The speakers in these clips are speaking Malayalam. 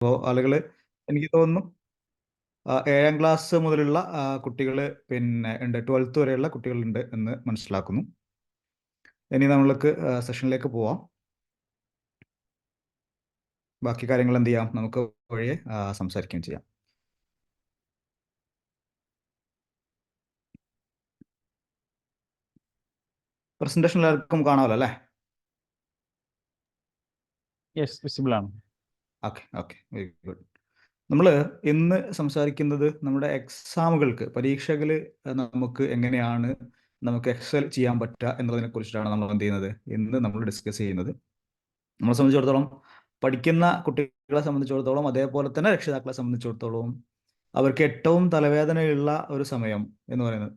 അപ്പോൾ ആളുകൾ എനിക്ക് തോന്നുന്നു 7ാം ക്ലാസ് മുതലുള്ള കുട്ടികൾ പിന്നെ ഉണ്ട്, 12th വരെയുള്ള കുട്ടികളുണ്ട് എന്ന് മനസ്സിലാക്കുന്നു. ഇനി നമ്മൾക്ക് സെഷനിലേക്ക് പോവാം. ബാക്കി കാര്യങ്ങൾ എന്ത് ചെയ്യാം, നമുക്ക് വഴിയെ സംസാരിക്കുകയും ചെയ്യാം. പ്രസന്റേഷൻ എല്ലാവർക്കും കാണാമല്ലോ അല്ലേ? യെസ്, വിസിബിൾ ആണ്. Okay okay, very good. നമ്മൾ ഇന്ന് സംസാരിക്കുന്നത് നമ്മുടെ എക്സാമുകൾക്ക്, പരീക്ഷകൾ നമുക്ക് എങ്ങനെയാണ് നമുക്ക് എക്സൽ ചെയ്യാൻ പറ്റുക എന്നതിനെ കുറിച്ചിട്ടാണ് നമ്മൾ എന്ത് ചെയ്യുന്നത്, ഇന്ന് നമ്മൾ ഡിസ്കസ് ചെയ്യുന്നത്. നമ്മളെ സംബന്ധിച്ചിടത്തോളം, പഠിക്കുന്ന കുട്ടികളെ സംബന്ധിച്ചിടത്തോളം, അതേപോലെ തന്നെ രക്ഷിതാക്കളെ സംബന്ധിച്ചിടത്തോളം അവർക്ക് ഏറ്റവും തലവേദനയുള്ള ഒരു സമയം എന്ന് പറയുന്നത്,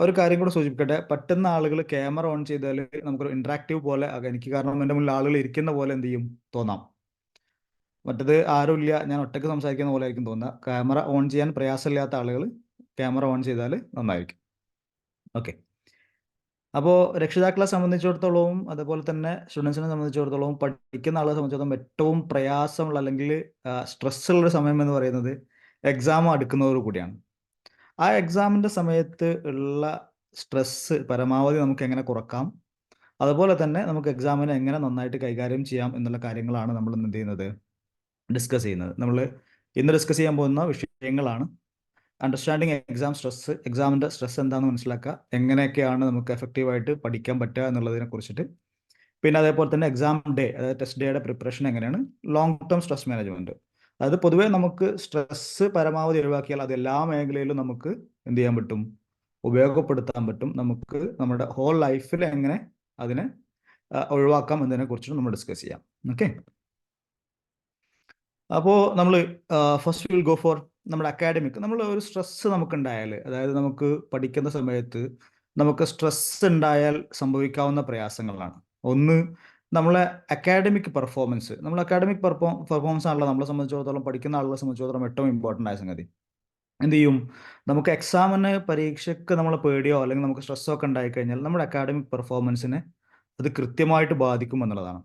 ഒരു കാര്യം കൂടെ സൂചിപ്പിക്കട്ടെ, പറ്റുന്ന ആളുകൾ ക്യാമറ ഓൺ ചെയ്താൽ നമുക്കൊരു ഇൻട്രാക്റ്റീവ് പോലെ എനിക്ക്, കാരണം എൻ്റെ മുന്നിൽ ആളുകൾ ഇരിക്കുന്ന പോലെ എന്ത് ചെയ്യും, തോന്നാം. മറ്റത് ആരുമില്ല, ഞാൻ ഒറ്റയ്ക്ക് സംസാരിക്കുന്ന പോലെ ആയിരിക്കും തോന്നുക. ക്യാമറ ഓൺ ചെയ്യാൻ പ്രയാസമില്ലാത്ത ആളുകൾ ക്യാമറ ഓൺ ചെയ്താൽ നന്നായിരിക്കും. ഓക്കെ. അപ്പോൾ രക്ഷിതാക്കളെ സംബന്ധിച്ചിടത്തോളവും അതേപോലെ തന്നെ സ്റ്റുഡൻസിനെ സംബന്ധിച്ചിടത്തോളവും, പഠിക്കുന്ന ആളെ സംബന്ധിച്ചിടത്തോളം ഏറ്റവും പ്രയാസമുള്ള അല്ലെങ്കിൽ സ്ട്രെസ്സുള്ളൊരു സമയം എന്ന് പറയുന്നത് എക്സാം അടുക്കുന്നതോടു കൂടിയാണ്. ആ എക്സാമിൻ്റെ സമയത്ത് ഉള്ള സ്ട്രെസ്സ് പരമാവധി നമുക്ക് എങ്ങനെ കുറക്കാം, അതുപോലെ തന്നെ നമുക്ക് എക്സാമിനെ എങ്ങനെ നന്നായിട്ട് കൈകാര്യം ചെയ്യാം എന്നുള്ള കാര്യങ്ങളാണ് നമ്മൾ ഇന്ന് എന്ത് ചെയ്യുന്നത്, ഡിസ്കസ് ചെയ്യുന്നത്. നമ്മൾ ഇന്ന് ഡിസ്കസ് ചെയ്യാൻ പോകുന്ന വിഷയങ്ങളാണ് അണ്ടർസ്റ്റാൻഡിങ് എക്സാം സ്ട്രെസ്, എക്സാമിൻ്റെ സ്ട്രെസ് എന്താണെന്ന് മനസ്സിലാക്കുക, എങ്ങനെയൊക്കെയാണ് നമുക്ക് എഫക്റ്റീവായിട്ട് പഠിക്കാൻ പറ്റുക എന്നുള്ളതിനെ കുറിച്ചിട്ട്, പിന്നെ അതേപോലെ തന്നെ എക്സാം ഡേ, അതായത് ടെസ്റ്റ് ഡേയുടെ പ്രിപ്പറേഷൻ എങ്ങനെയാണ്, ലോങ് ടേം സ്ട്രെസ് മാനേജ്മെൻറ്റ്. അതായത് പൊതുവേ നമുക്ക് സ്ട്രെസ്സ് പരമാവധി ഒഴിവാക്കിയാൽ അത് എല്ലാ മേഖലയിലും നമുക്ക് എന്ത് ചെയ്യാൻ പറ്റും, ഉപയോഗപ്പെടുത്താൻ പറ്റും. നമുക്ക് നമ്മുടെ ഹോൾ ലൈഫിൽ എങ്ങനെ അതിനെ ഒഴിവാക്കാം എന്നതിനെ കുറിച്ചിട്ട് നമ്മൾ ഡിസ്കസ് ചെയ്യാം. ഓക്കെ. അപ്പോൾ നമ്മൾ ഫസ്റ്റ് വിൽ ഗോ ഫോർ നമ്മുടെ അക്കാഡമിക്. നമ്മൾ ഒരു സ്ട്രെസ്സ് നമുക്കുണ്ടായാൽ, അതായത് നമുക്ക് പഠിക്കുന്ന സമയത്ത് നമുക്ക് സ്ട്രെസ് ഉണ്ടായാൽ സംഭവിക്കാവുന്ന പ്രയാസങ്ങളാണ്. ഒന്ന്, നമ്മളെ അക്കാഡമിക് പെർഫോമൻസ്. നമ്മൾ അക്കാഡമിക് പെർഫോമൻസ് ആണല്ലോ നമ്മളെ സംബന്ധിച്ചിടത്തോളം, പഠിക്കുന്ന ആളുകളെ സംബന്ധിച്ചിടത്തോളം ഏറ്റവും ഇമ്പോർട്ടൻ്റ് ആയ സംഗതി. എന്ത് ചെയ്യും, നമുക്ക് എക്സാമിന് പരീക്ഷയ്ക്ക് നമ്മൾ പേടിയോ അല്ലെങ്കിൽ നമുക്ക് സ്ട്രെസ്സോ ഒക്കെ ഉണ്ടായിക്കഴിഞ്ഞാൽ നമ്മുടെ അക്കാഡമിക് പെർഫോമൻസിനെ അത് കൃത്യമായിട്ട് ബാധിക്കും എന്നുള്ളതാണ്.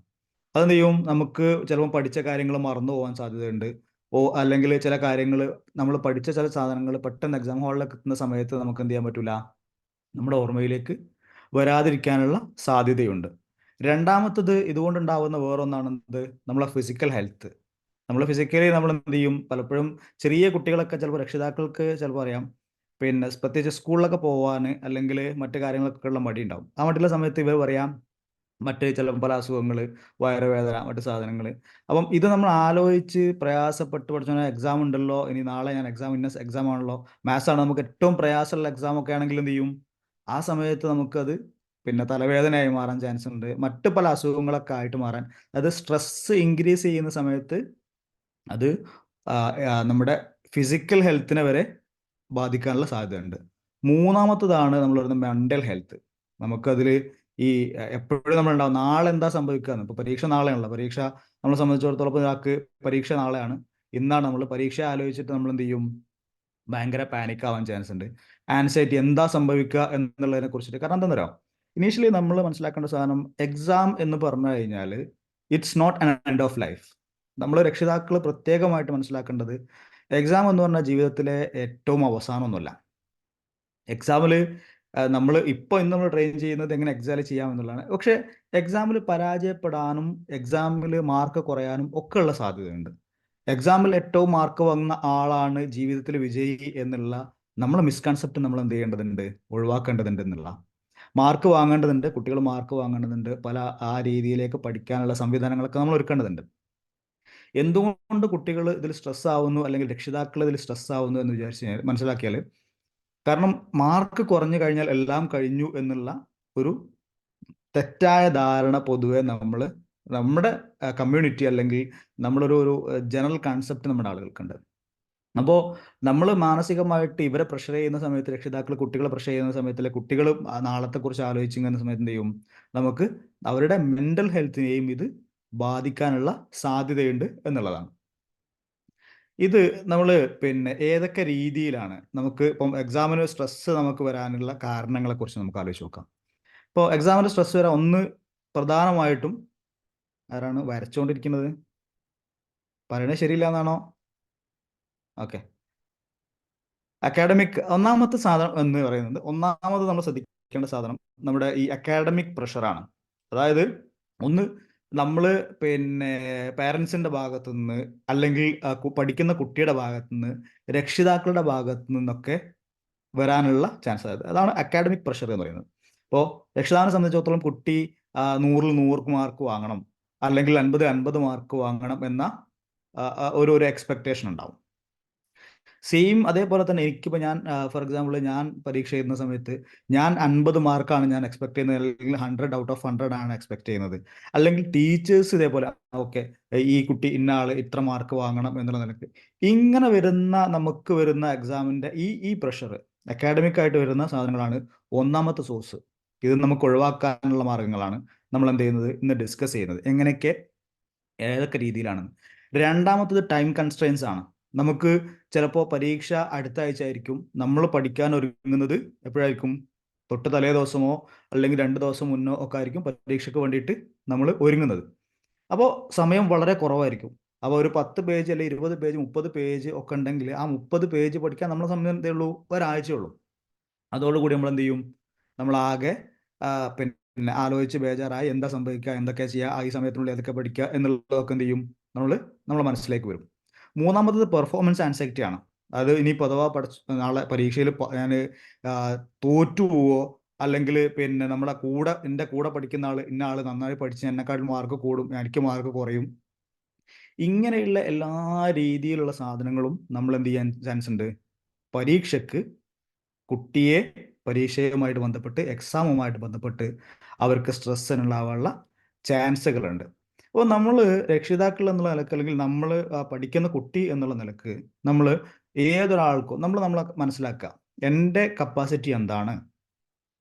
അതെന്ത് ചെയ്യും, നമുക്ക് ചിലപ്പോൾ പഠിച്ച കാര്യങ്ങൾ മറന്നു പോകാൻ സാധ്യതയുണ്ട്. അല്ലെങ്കിൽ ചില കാര്യങ്ങൾ, നമ്മൾ പഠിച്ച ചില സാധനങ്ങൾ പെട്ടെന്ന് എക്സാം ഹാളിലേക്ക് എത്തുന്ന സമയത്ത് നമുക്ക് എന്ത് ചെയ്യാൻ പറ്റില്ല, നമ്മുടെ ഓർമ്മയിലേക്ക് വരാതിരിക്കാനുള്ള സാധ്യതയുണ്ട്. രണ്ടാമത്തത് ഇതുകൊണ്ടുണ്ടാവുന്ന വേറൊന്നാണെന്നത് നമ്മളെ ഫിസിക്കൽ ഹെൽത്ത്. നമ്മൾ ഫിസിക്കലി നമ്മൾ എന്ത് ചെയ്യും, പലപ്പോഴും ചെറിയ കുട്ടികളൊക്കെ ചിലപ്പോൾ രക്ഷിതാക്കൾക്ക് ചിലപ്പോൾ അറിയാം, പിന്നെ പ്രത്യേകിച്ച് സ്കൂളിലൊക്കെ പോകാൻ അല്ലെങ്കിൽ മറ്റു കാര്യങ്ങളൊക്കെ ഉള്ള മടി ഉണ്ടാവും. ആ മടിയുള്ള സമയത്ത് ഇവർ പറയാം മറ്റ് ചില പല അസുഖങ്ങൾ, വയറുവേദന, മറ്റു സാധനങ്ങൾ. അപ്പം ഇത് നമ്മൾ ആലോചിച്ച് പ്രയാസപ്പെട്ട് പഠിച്ച എക്സാം ഉണ്ടല്ലോ, ഇനി നാളെ ഞാൻ ഇന്ന എക്സാം ആണല്ലോ, മാത്സ് ആണ് നമുക്ക് ഏറ്റവും പ്രയാസമുള്ള എക്സാം ഒക്കെ ആണെങ്കിൽ എന്ത് ചെയ്യും, ആ സമയത്ത് നമുക്കത് പിന്നെ തലവേദനയായി മാറാൻ ചാൻസ് ഉണ്ട്, മറ്റ് പല അസുഖങ്ങളൊക്കെ ആയിട്ട് മാറാൻ. അത് സ്ട്രെസ്സ് ഇൻക്രീസ് ചെയ്യുന്ന സമയത്ത് അത് നമ്മുടെ ഫിസിക്കൽ ഹെൽത്തിനെ വരെ ബാധിക്കാനുള്ള സാധ്യതയുണ്ട്. മൂന്നാമത്തതാണ് നമ്മൾ പറയുന്നത് മെൻ്റൽ ഹെൽത്ത്. നമുക്കതിൽ ഈ എപ്പോഴും നമ്മളുണ്ടാവും നാളെ എന്താ സംഭവിക്കുകയെന്ന്. ഇപ്പോൾ പരീക്ഷ നാളെയാണല്ലോ, പരീക്ഷ നമ്മളെ സംബന്ധിച്ചിടത്തോളം ഒരാൾക്ക് പരീക്ഷ നാളെയാണ്, ഇന്നാണ് നമ്മൾ പരീക്ഷ ആലോചിച്ചിട്ട് നമ്മൾ എന്ത് ചെയ്യും, ഭയങ്കര പാനിക് ആവാൻ ചാൻസ് ഉണ്ട്. ആൻസൈറ്റി, എന്താ സംഭവിക്കുക എന്നുള്ളതിനെ കുറിച്ചിട്ട്. കാരണം എന്താണെന്ന് അറിയാം, ഇനീഷ്യലി നമ്മൾ മനസ്സിലാക്കേണ്ട സാധനം, എക്സാം എന്ന് പറഞ്ഞു കഴിഞ്ഞാൽ it's not an end of life. നമ്മൾ രക്ഷിതാക്കൾ പ്രത്യേകമായിട്ട് മനസ്സിലാക്കേണ്ടത്, എക്സാം എന്ന് പറഞ്ഞാൽ ജീവിതത്തിലെ ഏറ്റവും അവസാനമൊന്നുമല്ല. എക്സാമിൽ നമ്മൾ ഇപ്പോൾ ഇന്ന് നമ്മൾ ട്രെയിൻ ചെയ്യുന്നത് എങ്ങനെ എക്സാം ചെയ്യാമെന്നുള്ളതാണ്. പക്ഷേ എക്സാമിൽ പരാജയപ്പെടാനും എക്സാമിൽ മാർക്ക് കുറയാനും ഒക്കെ ഉള്ള സാധ്യതയുണ്ട്. എക്സാമിൽ ഏറ്റവും മാർക്ക് വന്ന ആളാണ് ജീവിതത്തിൽ വിജയി എന്നുള്ള നമ്മളെ മിസ്കൺസെപ്റ്റ് നമ്മൾ എന്ത് ചെയ്യേണ്ടതുണ്ട്, ഒഴിവാക്കേണ്ടതുണ്ട് എന്നുള്ള. മാർക്ക് വാങ്ങേണ്ടതുണ്ട്, കുട്ടികൾ മാർക്ക് വാങ്ങേണ്ടതുണ്ട്, പല ആ രീതിയിലേക്ക് പഠിക്കാനുള്ള സംവിധാനങ്ങളൊക്കെ നമ്മൾ ഒരുക്കേണ്ടതുണ്ട്. എന്തുകൊണ്ട് കുട്ടികൾ ഇതിൽ സ്ട്രെസ് ആവുന്നു അല്ലെങ്കിൽ രക്ഷിതാക്കൾ ഇതിൽ സ്ട്രെസ് ആവുന്നു എന്ന് വിചാരിച്ച് മനസ്സിലാക്കിയാൽ, കാരണം മാർക്ക് കുറഞ്ഞു കഴിഞ്ഞാൽ എല്ലാം കഴിഞ്ഞു എന്നുള്ള ഒരു തെറ്റായ ധാരണ പൊതുവെ നമ്മുടെ കമ്മ്യൂണിറ്റി അല്ലെങ്കിൽ ഒരു ജനറൽ കൺസെപ്റ്റ് നമ്മുടെ ആളുകൾക്കുണ്ട്. അപ്പോൾ നമ്മൾ മാനസികമായിട്ട് ഇവരെ പ്രഷർ ചെയ്യുന്ന സമയത്ത്, രക്ഷിതാക്കൾ കുട്ടികളെ പ്രഷർ ചെയ്യുന്ന സമയത്ത്, കുട്ടികൾ നാളത്തെക്കുറിച്ച് ആലോചിക്കുന്ന സമയത്ത് എന്ത് ചെയ്യും, നമുക്ക് അവരുടെ മെൻ്റൽ ഹെൽത്തിനെയും ഇത് ബാധിക്കാനുള്ള സാധ്യതയുണ്ട് എന്നുള്ളതാണ്. ഇത് നമ്മൾ പിന്നെ ഏതൊക്കെ രീതിയിലാണ് നമുക്ക് ഇപ്പം എക്സാമിന് സ്ട്രെസ്സ് നമുക്ക് വരാനുള്ള കാരണങ്ങളെക്കുറിച്ച് നമുക്ക് ആലോചിച്ച് നോക്കാം. ഇപ്പോൾ എക്സാമിന് സ്ട്രെസ് വരാൻ ഒന്ന് പ്രധാനമായിട്ടും, ആരാണ് വരച്ചുകൊണ്ടിരിക്കുന്നത്, പറയണത് ശരിയില്ല എന്നാണോ? ഓക്കെ. അക്കാഡമിക് ഒന്നാമത്തെ സാധനം എന്ന് പറയുന്നത്, ഒന്നാമത് നമ്മൾ ശ്രദ്ധിക്കേണ്ട സാധനം നമ്മുടെ ഈ അക്കാഡമിക് പ്രഷറാണ്. അതായത് ഒന്ന് നമ്മൾ പിന്നെ പാരൻസിൻ്റെ ഭാഗത്തു നിന്ന്, അല്ലെങ്കിൽ പഠിക്കുന്ന കുട്ടിയുടെ ഭാഗത്തു നിന്ന്, രക്ഷിതാക്കളുടെ ഭാഗത്തു നിന്നൊക്കെ വരാനുള്ള ചാൻസ്. അതാണ് അക്കാഡമിക് പ്രഷർ എന്ന് പറയുന്നത്. ഇപ്പോൾ രക്ഷിതാവിനെ സംബന്ധിച്ചിടത്തോളം കുട്ടി 100-ൽ 100 മാർക്ക് വാങ്ങണം, അല്ലെങ്കിൽ 50-50 മാർക്ക് വാങ്ങണം എന്ന ഒരു എക്സ്പെക്റ്റേഷൻ ഉണ്ടാവും. സെയിം അതേപോലെ തന്നെ എനിക്കിപ്പോൾ ഞാൻ ഫോർ എക്സാമ്പിൾ ഞാൻ പരീക്ഷ എഴുതുന്ന സമയത്ത് ഞാൻ 50 മാർക്കാണ് ഞാൻ എക്സ്പെക്ട് ചെയ്യുന്നത്, അല്ലെങ്കിൽ 100 ഔട്ട് ഓഫ് 100 ആണ് എക്സ്പെക്ട് ചെയ്യുന്നത്. അല്ലെങ്കിൽ ടീച്ചേഴ്സ് ഇതേപോലെ ഓക്കെ ഈ കുട്ടി ഇന്ന ആൾ ഇത്ര മാർക്ക് വാങ്ങണം എന്നുള്ള നിലക്ക് ഇങ്ങനെ വരുന്ന നമുക്ക് വരുന്ന എക്സാമിൻ്റെ ഈ പ്രഷർ അക്കാഡമിക് ആയിട്ട് വരുന്ന സാധനങ്ങളാണ് ഒന്നാമത്തെ സോഴ്സ്. ഇത് നമുക്ക് ഒഴിവാക്കാനുള്ള മാർഗങ്ങളാണ് നമ്മൾ എന്ത് ചെയ്യുന്നത് ഇന്ന് ഡിസ്കസ് ചെയ്യുന്നത്, എങ്ങനെയൊക്കെ ഏതൊക്കെ രീതിയിലാണ്. രണ്ടാമത്തത് ടൈം കൺസ്ട്രെയിൻസ് ആണ്. നമുക്ക് ചിലപ്പോൾ പരീക്ഷ അടുത്ത ആഴ്ച ആയിരിക്കും, നമ്മൾ പഠിക്കാൻ ഒരുങ്ങുന്നത് എപ്പോഴായിരിക്കും? തൊട്ട് തലേ ദിവസമോ അല്ലെങ്കിൽ 2 ദിവസം മുന്നോ ഒക്കെ ആയിരിക്കും പരീക്ഷയ്ക്ക് വേണ്ടിയിട്ട് നമ്മൾ ഒരുങ്ങുന്നത്. അപ്പോൾ സമയം വളരെ കുറവായിരിക്കും. അപ്പോൾ ഒരു 10 പേജ് അല്ലെങ്കിൽ 20 പേജ് 30 പേജ് ഒക്കെ ഉണ്ടെങ്കിൽ ആ 30 പേജ് പഠിക്കാൻ നമ്മളെ സമയം എന്തേ ഉള്ളൂ? ഒരാഴ്ചയുള്ളൂ. അതോടുകൂടി നമ്മൾ എന്ത് ചെയ്യും? നമ്മളാകെ പിന്നെ ആലോചിച്ച് ബേജാറായി എന്താ സംഭവിക്കുക, എന്തൊക്കെ ചെയ്യുക, ഈ സമയത്തിനുള്ളിൽ ഏതൊക്കെ പഠിക്കുക എന്നുള്ളതൊക്കെ എന്ത് ചെയ്യും? നമ്മളെ മനസ്സിലേക്ക് വരും. മൂന്നാമത്തത് പെർഫോമൻസ് ആൻസൈറ്റി ആണ്. അത് ഇനി അഥവാ നാളെ പരീക്ഷയിൽ ഞാൻ തോറ്റു പോവോ, അല്ലെങ്കിൽ പിന്നെ എൻ്റെ കൂടെ പഠിക്കുന്ന ഇന്ന ആൾ നന്നായി പഠിച്ച് എന്നെക്കാളും മാർക്ക് കൂടും, എനിക്ക് മാർക്ക് കുറയും, ഇങ്ങനെയുള്ള എല്ലാ രീതിയിലുള്ള സാധനങ്ങളും നമ്മൾ എന്ത് ചെയ്യാൻ ചാൻസ് ഉണ്ട്? പരീക്ഷയ്ക്ക് കുട്ടിയെ പരീക്ഷയുമായിട്ട് ബന്ധപ്പെട്ട് എക്സാമുമായിട്ട് ബന്ധപ്പെട്ട് അവർക്ക് സ്ട്രെസ് ഉണ്ടാവാനുള്ള ചാൻസുകളുണ്ട്. അപ്പോൾ നമ്മൾ രക്ഷിതാക്കൾ എന്നുള്ള നിലക്ക്, അല്ലെങ്കിൽ നമ്മൾ പഠിക്കുന്ന കുട്ടി എന്നുള്ള നിലക്ക് നമ്മൾ ഏതൊരാൾക്കും നമ്മളെ മനസ്സിലാക്കുക, എൻ്റെ കപ്പാസിറ്റി എന്താണ്,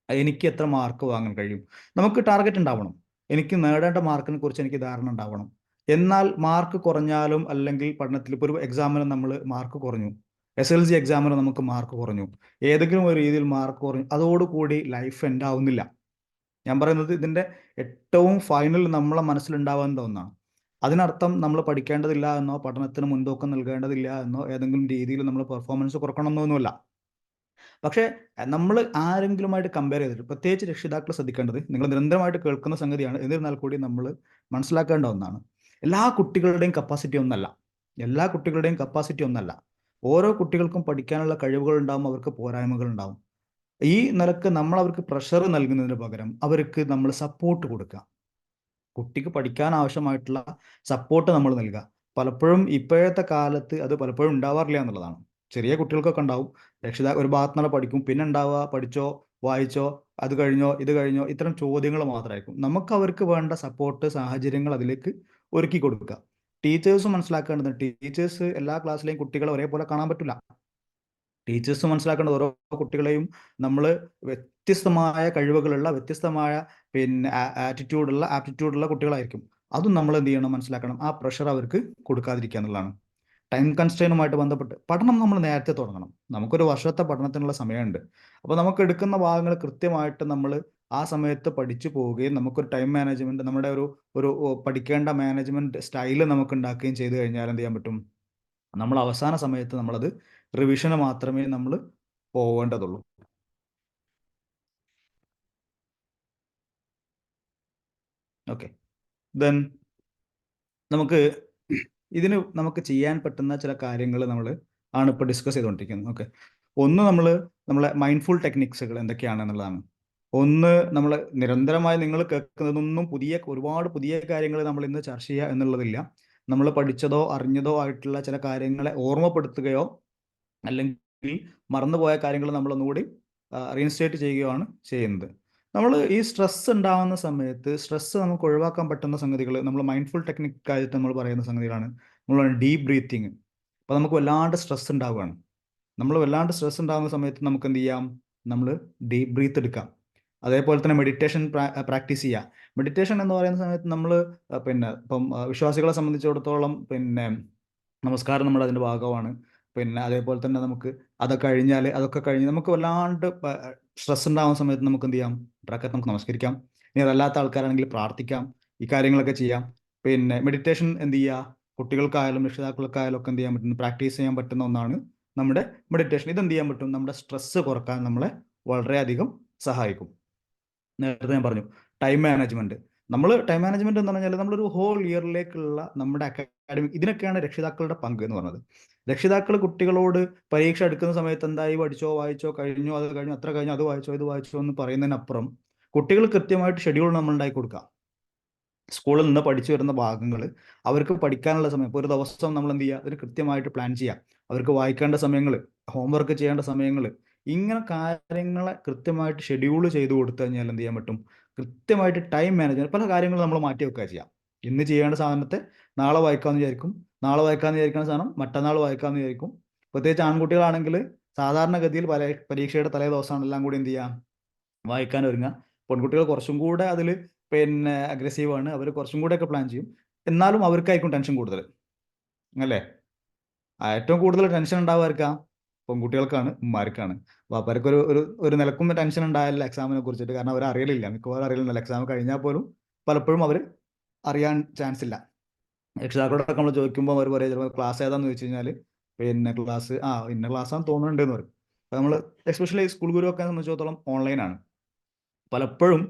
എനിക്ക് എത്ര മാർക്ക് വാങ്ങാൻ കഴിയും. നമുക്ക് ടാർഗറ്റ് ഉണ്ടാവണം, എനിക്ക് നേടേണ്ട മാർക്കിനെ കുറിച്ച് എനിക്ക് ധാരണ ഉണ്ടാവണം. എന്നാൽ മാർക്ക് കുറഞ്ഞാലും, അല്ലെങ്കിൽ പഠനത്തിൽ ഇപ്പോൾ ഒരു എക്സാമിന് നമ്മൾ മാർക്ക് കുറഞ്ഞു, SLC എക്സാമിന് നമുക്ക് മാർക്ക് കുറഞ്ഞു, ഏതെങ്കിലും ഒരു രീതിയിൽ മാർക്ക് കുറഞ്ഞു, അതോടുകൂടി ലൈഫ് എൻഡ് ആവുന്നില്ല. ഞാൻ പറയുന്നത് ഇതിൻ്റെ ഏറ്റവും ഫൈനൽ നമ്മളെ മനസ്സിലുണ്ടാവുന്ന ഒന്നാണ്. അതിനർത്ഥം നമ്മൾ പഠിക്കേണ്ടതില്ല എന്നോ പഠനത്തിന് മുൻതൂക്കം നൽകേണ്ടതില്ല എന്നോ ഏതെങ്കിലും രീതിയിൽ നമ്മൾ പെർഫോമൻസ് കുറക്കണമെന്നൊന്നുമില്ല. പക്ഷേ നമ്മൾ ആരെങ്കിലുമായിട്ട് കമ്പയർ ചെയ്തിട്ട്, പ്രത്യേകിച്ച് രക്ഷിതാക്കൾ ശ്രദ്ധിക്കേണ്ടത്, നിങ്ങൾ നിരന്തരമായിട്ട് കേൾക്കുന്ന സംഗതിയാണ്, എന്നിരുന്നാൽ കൂടി നമ്മൾ മനസ്സിലാക്കേണ്ട ഒന്നാണ്, എല്ലാ കുട്ടികളുടെയും കപ്പാസിറ്റി ഒന്നല്ല. എല്ലാ കുട്ടികളുടെയും കപ്പാസിറ്റി ഒന്നല്ല. ഓരോ കുട്ടികൾക്കും പഠിക്കാനുള്ള കഴിവുകൾ ഉണ്ടാവും, അവർക്ക് പോരായ്മകൾ ഉണ്ടാവും. ഈ നിലക്ക് നമ്മൾ അവർക്ക് പ്രഷർ നൽകുന്നതിന് പകരം അവർക്ക് നമ്മൾ സപ്പോർട്ട് കൊടുക്കുക, കുട്ടിക്ക് പഠിക്കാൻ ആവശ്യമായിട്ടുള്ള സപ്പോർട്ട് നമ്മൾ നൽകുക. പലപ്പോഴും ഇപ്പോഴത്തെ കാലത്ത് അത് പലപ്പോഴും ഉണ്ടാവാറില്ല എന്നുള്ളതാണ്. ചെറിയ കുട്ടികൾക്കൊക്കെ ഉണ്ടാവും, ഒരു ഭാഗത്ത് നിന്ന് പഠിക്കും, പിന്നെ ഉണ്ടാവുക പഠിച്ചോ, വായിച്ചോ, അത് കഴിഞ്ഞോ, ഇത് കഴിഞ്ഞോ, ഇത്തരം ചോദ്യങ്ങൾ മാത്രമായിരിക്കും. നമുക്ക് അവർക്ക് വേണ്ട സപ്പോർട്ട് സാഹചര്യങ്ങൾ അതിലേക്ക് ഒരുക്കി കൊടുക്കുക. ടീച്ചേഴ്സും മനസ്സിലാക്കേണ്ടത്, ടീച്ചേഴ്സ് എല്ലാ ക്ലാസ്സിലെയും കുട്ടികളെ ഒരേപോലെ കാണാൻ പറ്റില്ല. ടീച്ചേഴ്സ് മനസ്സിലാക്കേണ്ടത് ഓരോ കുട്ടികളെയും നമ്മൾ വ്യത്യസ്തമായ കഴിവുകളുള്ള, വ്യത്യസ്തമായ പിന്നെ ആപ്റ്റിറ്റ്യൂഡുള്ള കുട്ടികളായിരിക്കും. അതും നമ്മൾ എന്ത് ചെയ്യണം? മനസ്സിലാക്കണം. ആ പ്രഷർ അവർക്ക് കൊടുക്കാതിരിക്കുക എന്നുള്ളതാണ്. ടൈം കൺസ്ട്രെയിനുമായിട്ട് ബന്ധപ്പെട്ട് പഠനം നമ്മൾ നേരത്തെ തുടങ്ങണം. നമുക്കൊരു വർഷത്തെ പഠനത്തിനുള്ള സമയമുണ്ട്. അപ്പോൾ നമുക്ക് എടുക്കുന്ന ഭാഗങ്ങൾ കൃത്യമായിട്ട് നമ്മൾ ആ സമയത്ത് പഠിച്ചു പോവുകയും, നമുക്കൊരു ടൈം മാനേജ്മെന്റ്, നമ്മുടെ ഒരു പഠിക്കേണ്ട മാനേജ്മെന്റ് സ്റ്റൈല് നമുക്ക് ഉണ്ടാക്കുകയും ചെയ്തു കഴിഞ്ഞാൽ എന്ത് ചെയ്യാൻ പറ്റും? നമ്മൾ അവസാന സമയത്ത് നമ്മളത് റിവിഷന് മാത്രമേ നമ്മൾ പോവേണ്ടതുള്ളൂ. ഓക്കെ, ദെൻ നമുക്ക് നമുക്ക് ചെയ്യാൻ പറ്റുന്ന ചില കാര്യങ്ങൾ ആണ് ഇപ്പോൾ ഡിസ്കസ് ചെയ്തുകൊണ്ടിരിക്കുന്നത്. ഓക്കെ, ഒന്ന് നമ്മളെ മൈൻഡ്ഫുൾ ടെക്നിക്സുകൾ എന്തൊക്കെയാണെന്നുള്ളതാണ്. ഒന്ന്, നമ്മൾ നിരന്തരമായി നിങ്ങൾ കേൾക്കുന്നതൊന്നും ഒരുപാട് പുതിയ കാര്യങ്ങൾ നമ്മൾ ഇന്ന് ചർച്ച ചെയ്യുക എന്നുള്ളതില്ല. നമ്മൾ പഠിച്ചതോ അറിഞ്ഞതോ ആയിട്ടുള്ള ചില കാര്യങ്ങളെ ഓർമ്മപ്പെടുത്തുകയോ, അല്ലെങ്കിൽ മറന്നുപോയ കാര്യങ്ങൾ നമ്മളൊന്നുകൂടി റീഇൻസ്റ്റേറ്റ് ചെയ്യുകയാണ് ചെയ്യുന്നത്. നമ്മൾ ഈ സ്ട്രെസ് ഉണ്ടാകുന്ന സമയത്ത് സ്ട്രെസ് നമുക്ക് ഒഴിവാക്കാൻ പറ്റുന്ന സംഗതികൾ, നമ്മൾ മൈൻഡ്ഫുൾ ടെക്നിക്കായിട്ട് നമ്മൾ പറയുന്ന സംഗതികളാണ് നമ്മൾ ഡീപ്പ് ബ്രീത്തിങ്. അപ്പോൾ നമുക്ക് വല്ലാണ്ട് സ്ട്രെസ് ഉണ്ടാവുകയാണ്. നമ്മൾ വല്ലാണ്ട് സ്ട്രെസ് ഉണ്ടാകുന്ന സമയത്ത് നമുക്ക് എന്ത് ചെയ്യാം? നമ്മൾ ഡീപ്പ് ബ്രീത്ത് എടുക്കാം. അതേപോലെ തന്നെ മെഡിറ്റേഷൻ പ്രാക്ടീസ് ചെയ്യുക. മെഡിറ്റേഷൻ എന്ന് പറയുന്ന സമയത്ത് നമ്മൾ പിന്നെ ഇപ്പം വിശ്വാസികളെ സംബന്ധിച്ചിടത്തോളം പിന്നെ നമസ്കാരം നമ്മുടെ അതിൻ്റെ ഭാഗമാണ്. പിന്നെ അതേപോലെ തന്നെ അതൊക്കെ കഴിഞ്ഞ് നമുക്ക് വല്ലാണ്ട് സ്ട്രെസ് ഉണ്ടാകുന്ന സമയത്ത് നമുക്ക് എന്ത് ചെയ്യാം? നമുക്ക് നമസ്കരിക്കാം. ഇനി അതല്ലാത്ത ആൾക്കാരാണെങ്കിൽ പ്രാർത്ഥിക്കാം. ഈ കാര്യങ്ങളൊക്കെ ചെയ്യാം. പിന്നെ മെഡിറ്റേഷൻ എന്ത് ചെയ്യുക? കുട്ടികൾക്കായാലും രക്ഷിതാക്കൾക്കായാലും ഒക്കെ എന്ത് ചെയ്യാൻ പറ്റും, പ്രാക്ടീസ് ചെയ്യാൻ പറ്റുന്ന ഒന്നാണ് നമ്മുടെ മെഡിറ്റേഷൻ. ഇത് എന്ത് ചെയ്യാൻ പറ്റും, നമ്മുടെ സ്ട്രെസ് കുറക്കാൻ നമ്മളെ വളരെയധികം സഹായിക്കും. നേരത്തെ ഞാൻ പറഞ്ഞു ടൈം മാനേജ്മെന്റ്. നമ്മൾ ടൈം മാനേജ്മെന്റ് എന്ന് പറഞ്ഞാൽ നമ്മളൊരു ഹോൾ ഇയറിലേക്കുള്ള നമ്മുടെ അക്കാഡമിക്, ഇതിനൊക്കെയാണ് രക്ഷിതാക്കളുടെ പങ്ക് എന്ന് പറയുന്നത്. രക്ഷിതാക്കൾ കുട്ടികളോട് പരീക്ഷ എടുക്കുന്ന സമയത്ത് എന്തായി, പഠിച്ചോ, വായിച്ചോ, കഴിഞ്ഞു, അത് കഴിഞ്ഞു, അത്ര കഴിഞ്ഞു, അത് വായിച്ചോ, ഇത് വായിച്ചോ എന്ന് പറയുന്നതിനപ്പുറം കുട്ടികൾ കൃത്യമായിട്ട് ഷെഡ്യൂൾ നമ്മൾ ഉണ്ടാക്കി കൊടുക്കുക. സ്കൂളിൽ നിന്ന് പഠിച്ചു വരുന്ന ഭാഗങ്ങൾ അവർക്ക് പഠിക്കാനുള്ള സമയം, ഇപ്പോൾ ഒരു ദിവസം നമ്മൾ എന്ത് ചെയ്യുക, അതിന് കൃത്യമായിട്ട് പ്ലാൻ ചെയ്യുക. അവർക്ക് വായിക്കേണ്ട സമയങ്ങൾ, ഹോംവർക്ക് ചെയ്യേണ്ട സമയങ്ങൾ, ഇങ്ങനെ കാര്യങ്ങളെ കൃത്യമായിട്ട് ഷെഡ്യൂൾ ചെയ്ത് കൊടുത്തു കഴിഞ്ഞാൽ എന്ത് ചെയ്യാൻ പറ്റും, കൃത്യമായിട്ട് ടൈം മാനേജ്മെന്റ്. പല കാര്യങ്ങളും നമ്മൾ മാറ്റി വെക്കുക ചെയ്യാം. ഇന്ന് ചെയ്യേണ്ട സാധനത്തെ നാളെ വായിക്കാമെന്ന് വിചാരിക്കും, നാളെ വായിക്കാമെന്ന് വിചാരിക്കുന്ന സാധനം മറ്റന്നാൾ വായിക്കാമെന്ന് വിചാരിക്കും. പ്രത്യേകിച്ച് ആൺകുട്ടികളാണെങ്കിൽ സാധാരണഗതിയിൽ പരീക്ഷയുടെ തലേ ദിവസമാണ് എല്ലാം കൂടി എന്ത് ചെയ്യാം, വായിക്കാൻ ഒരുങ്ങുക. പെൺകുട്ടികൾ കുറച്ചും കൂടെ അതിൽ പിന്നെ അഗ്രസീവാണ്, അവർ കുറച്ചും കൂടെയൊക്കെ പ്ലാൻ ചെയ്യും. എന്നാലും അവർക്കായിരിക്കും ടെൻഷൻ കൂടുതൽ, അല്ലേ? ഏറ്റവും കൂടുതൽ ടെൻഷൻ ഉണ്ടാവുക പെൺകുട്ടികൾക്കാണ്, ഉമ്മാർക്കാണ്. വാപ്പാർക്ക് ഒരു ഒരു ഒരു നിലക്കും ടെൻഷൻ ഉണ്ടായാലും എക്സാമിനെ കുറിച്ചിട്ട്, കാരണം അവർ അറിയലില്ല, മിക്കവാറും അറിയലുണ്ടല്ലോ. എക്സാം കഴിഞ്ഞാൽ പോലും പലപ്പോഴും അവർ അറിയാൻ ചാൻസ് ഇല്ല. രക്ഷിതാക്കളോടൊക്കെ നമ്മൾ ചോദിക്കുമ്പോൾ അവർ പറയുക, ചിലപ്പോൾ ക്ലാസ് ഏതാന്ന് ചോദിച്ചു കഴിഞ്ഞാൽ പിന്നെ ക്ലാസ് ഇന്ന ക്ലാസ്സാന്ന് തോന്നുന്നുണ്ട് എന്ന് പറയും. അപ്പോൾ നമ്മൾ എസ്പെഷ്യലി സ്കൂൾ ഗുരുവൊക്കെ സംബന്ധിച്ചിടത്തോളം ഓൺലൈനാണ്. പലപ്പോഴും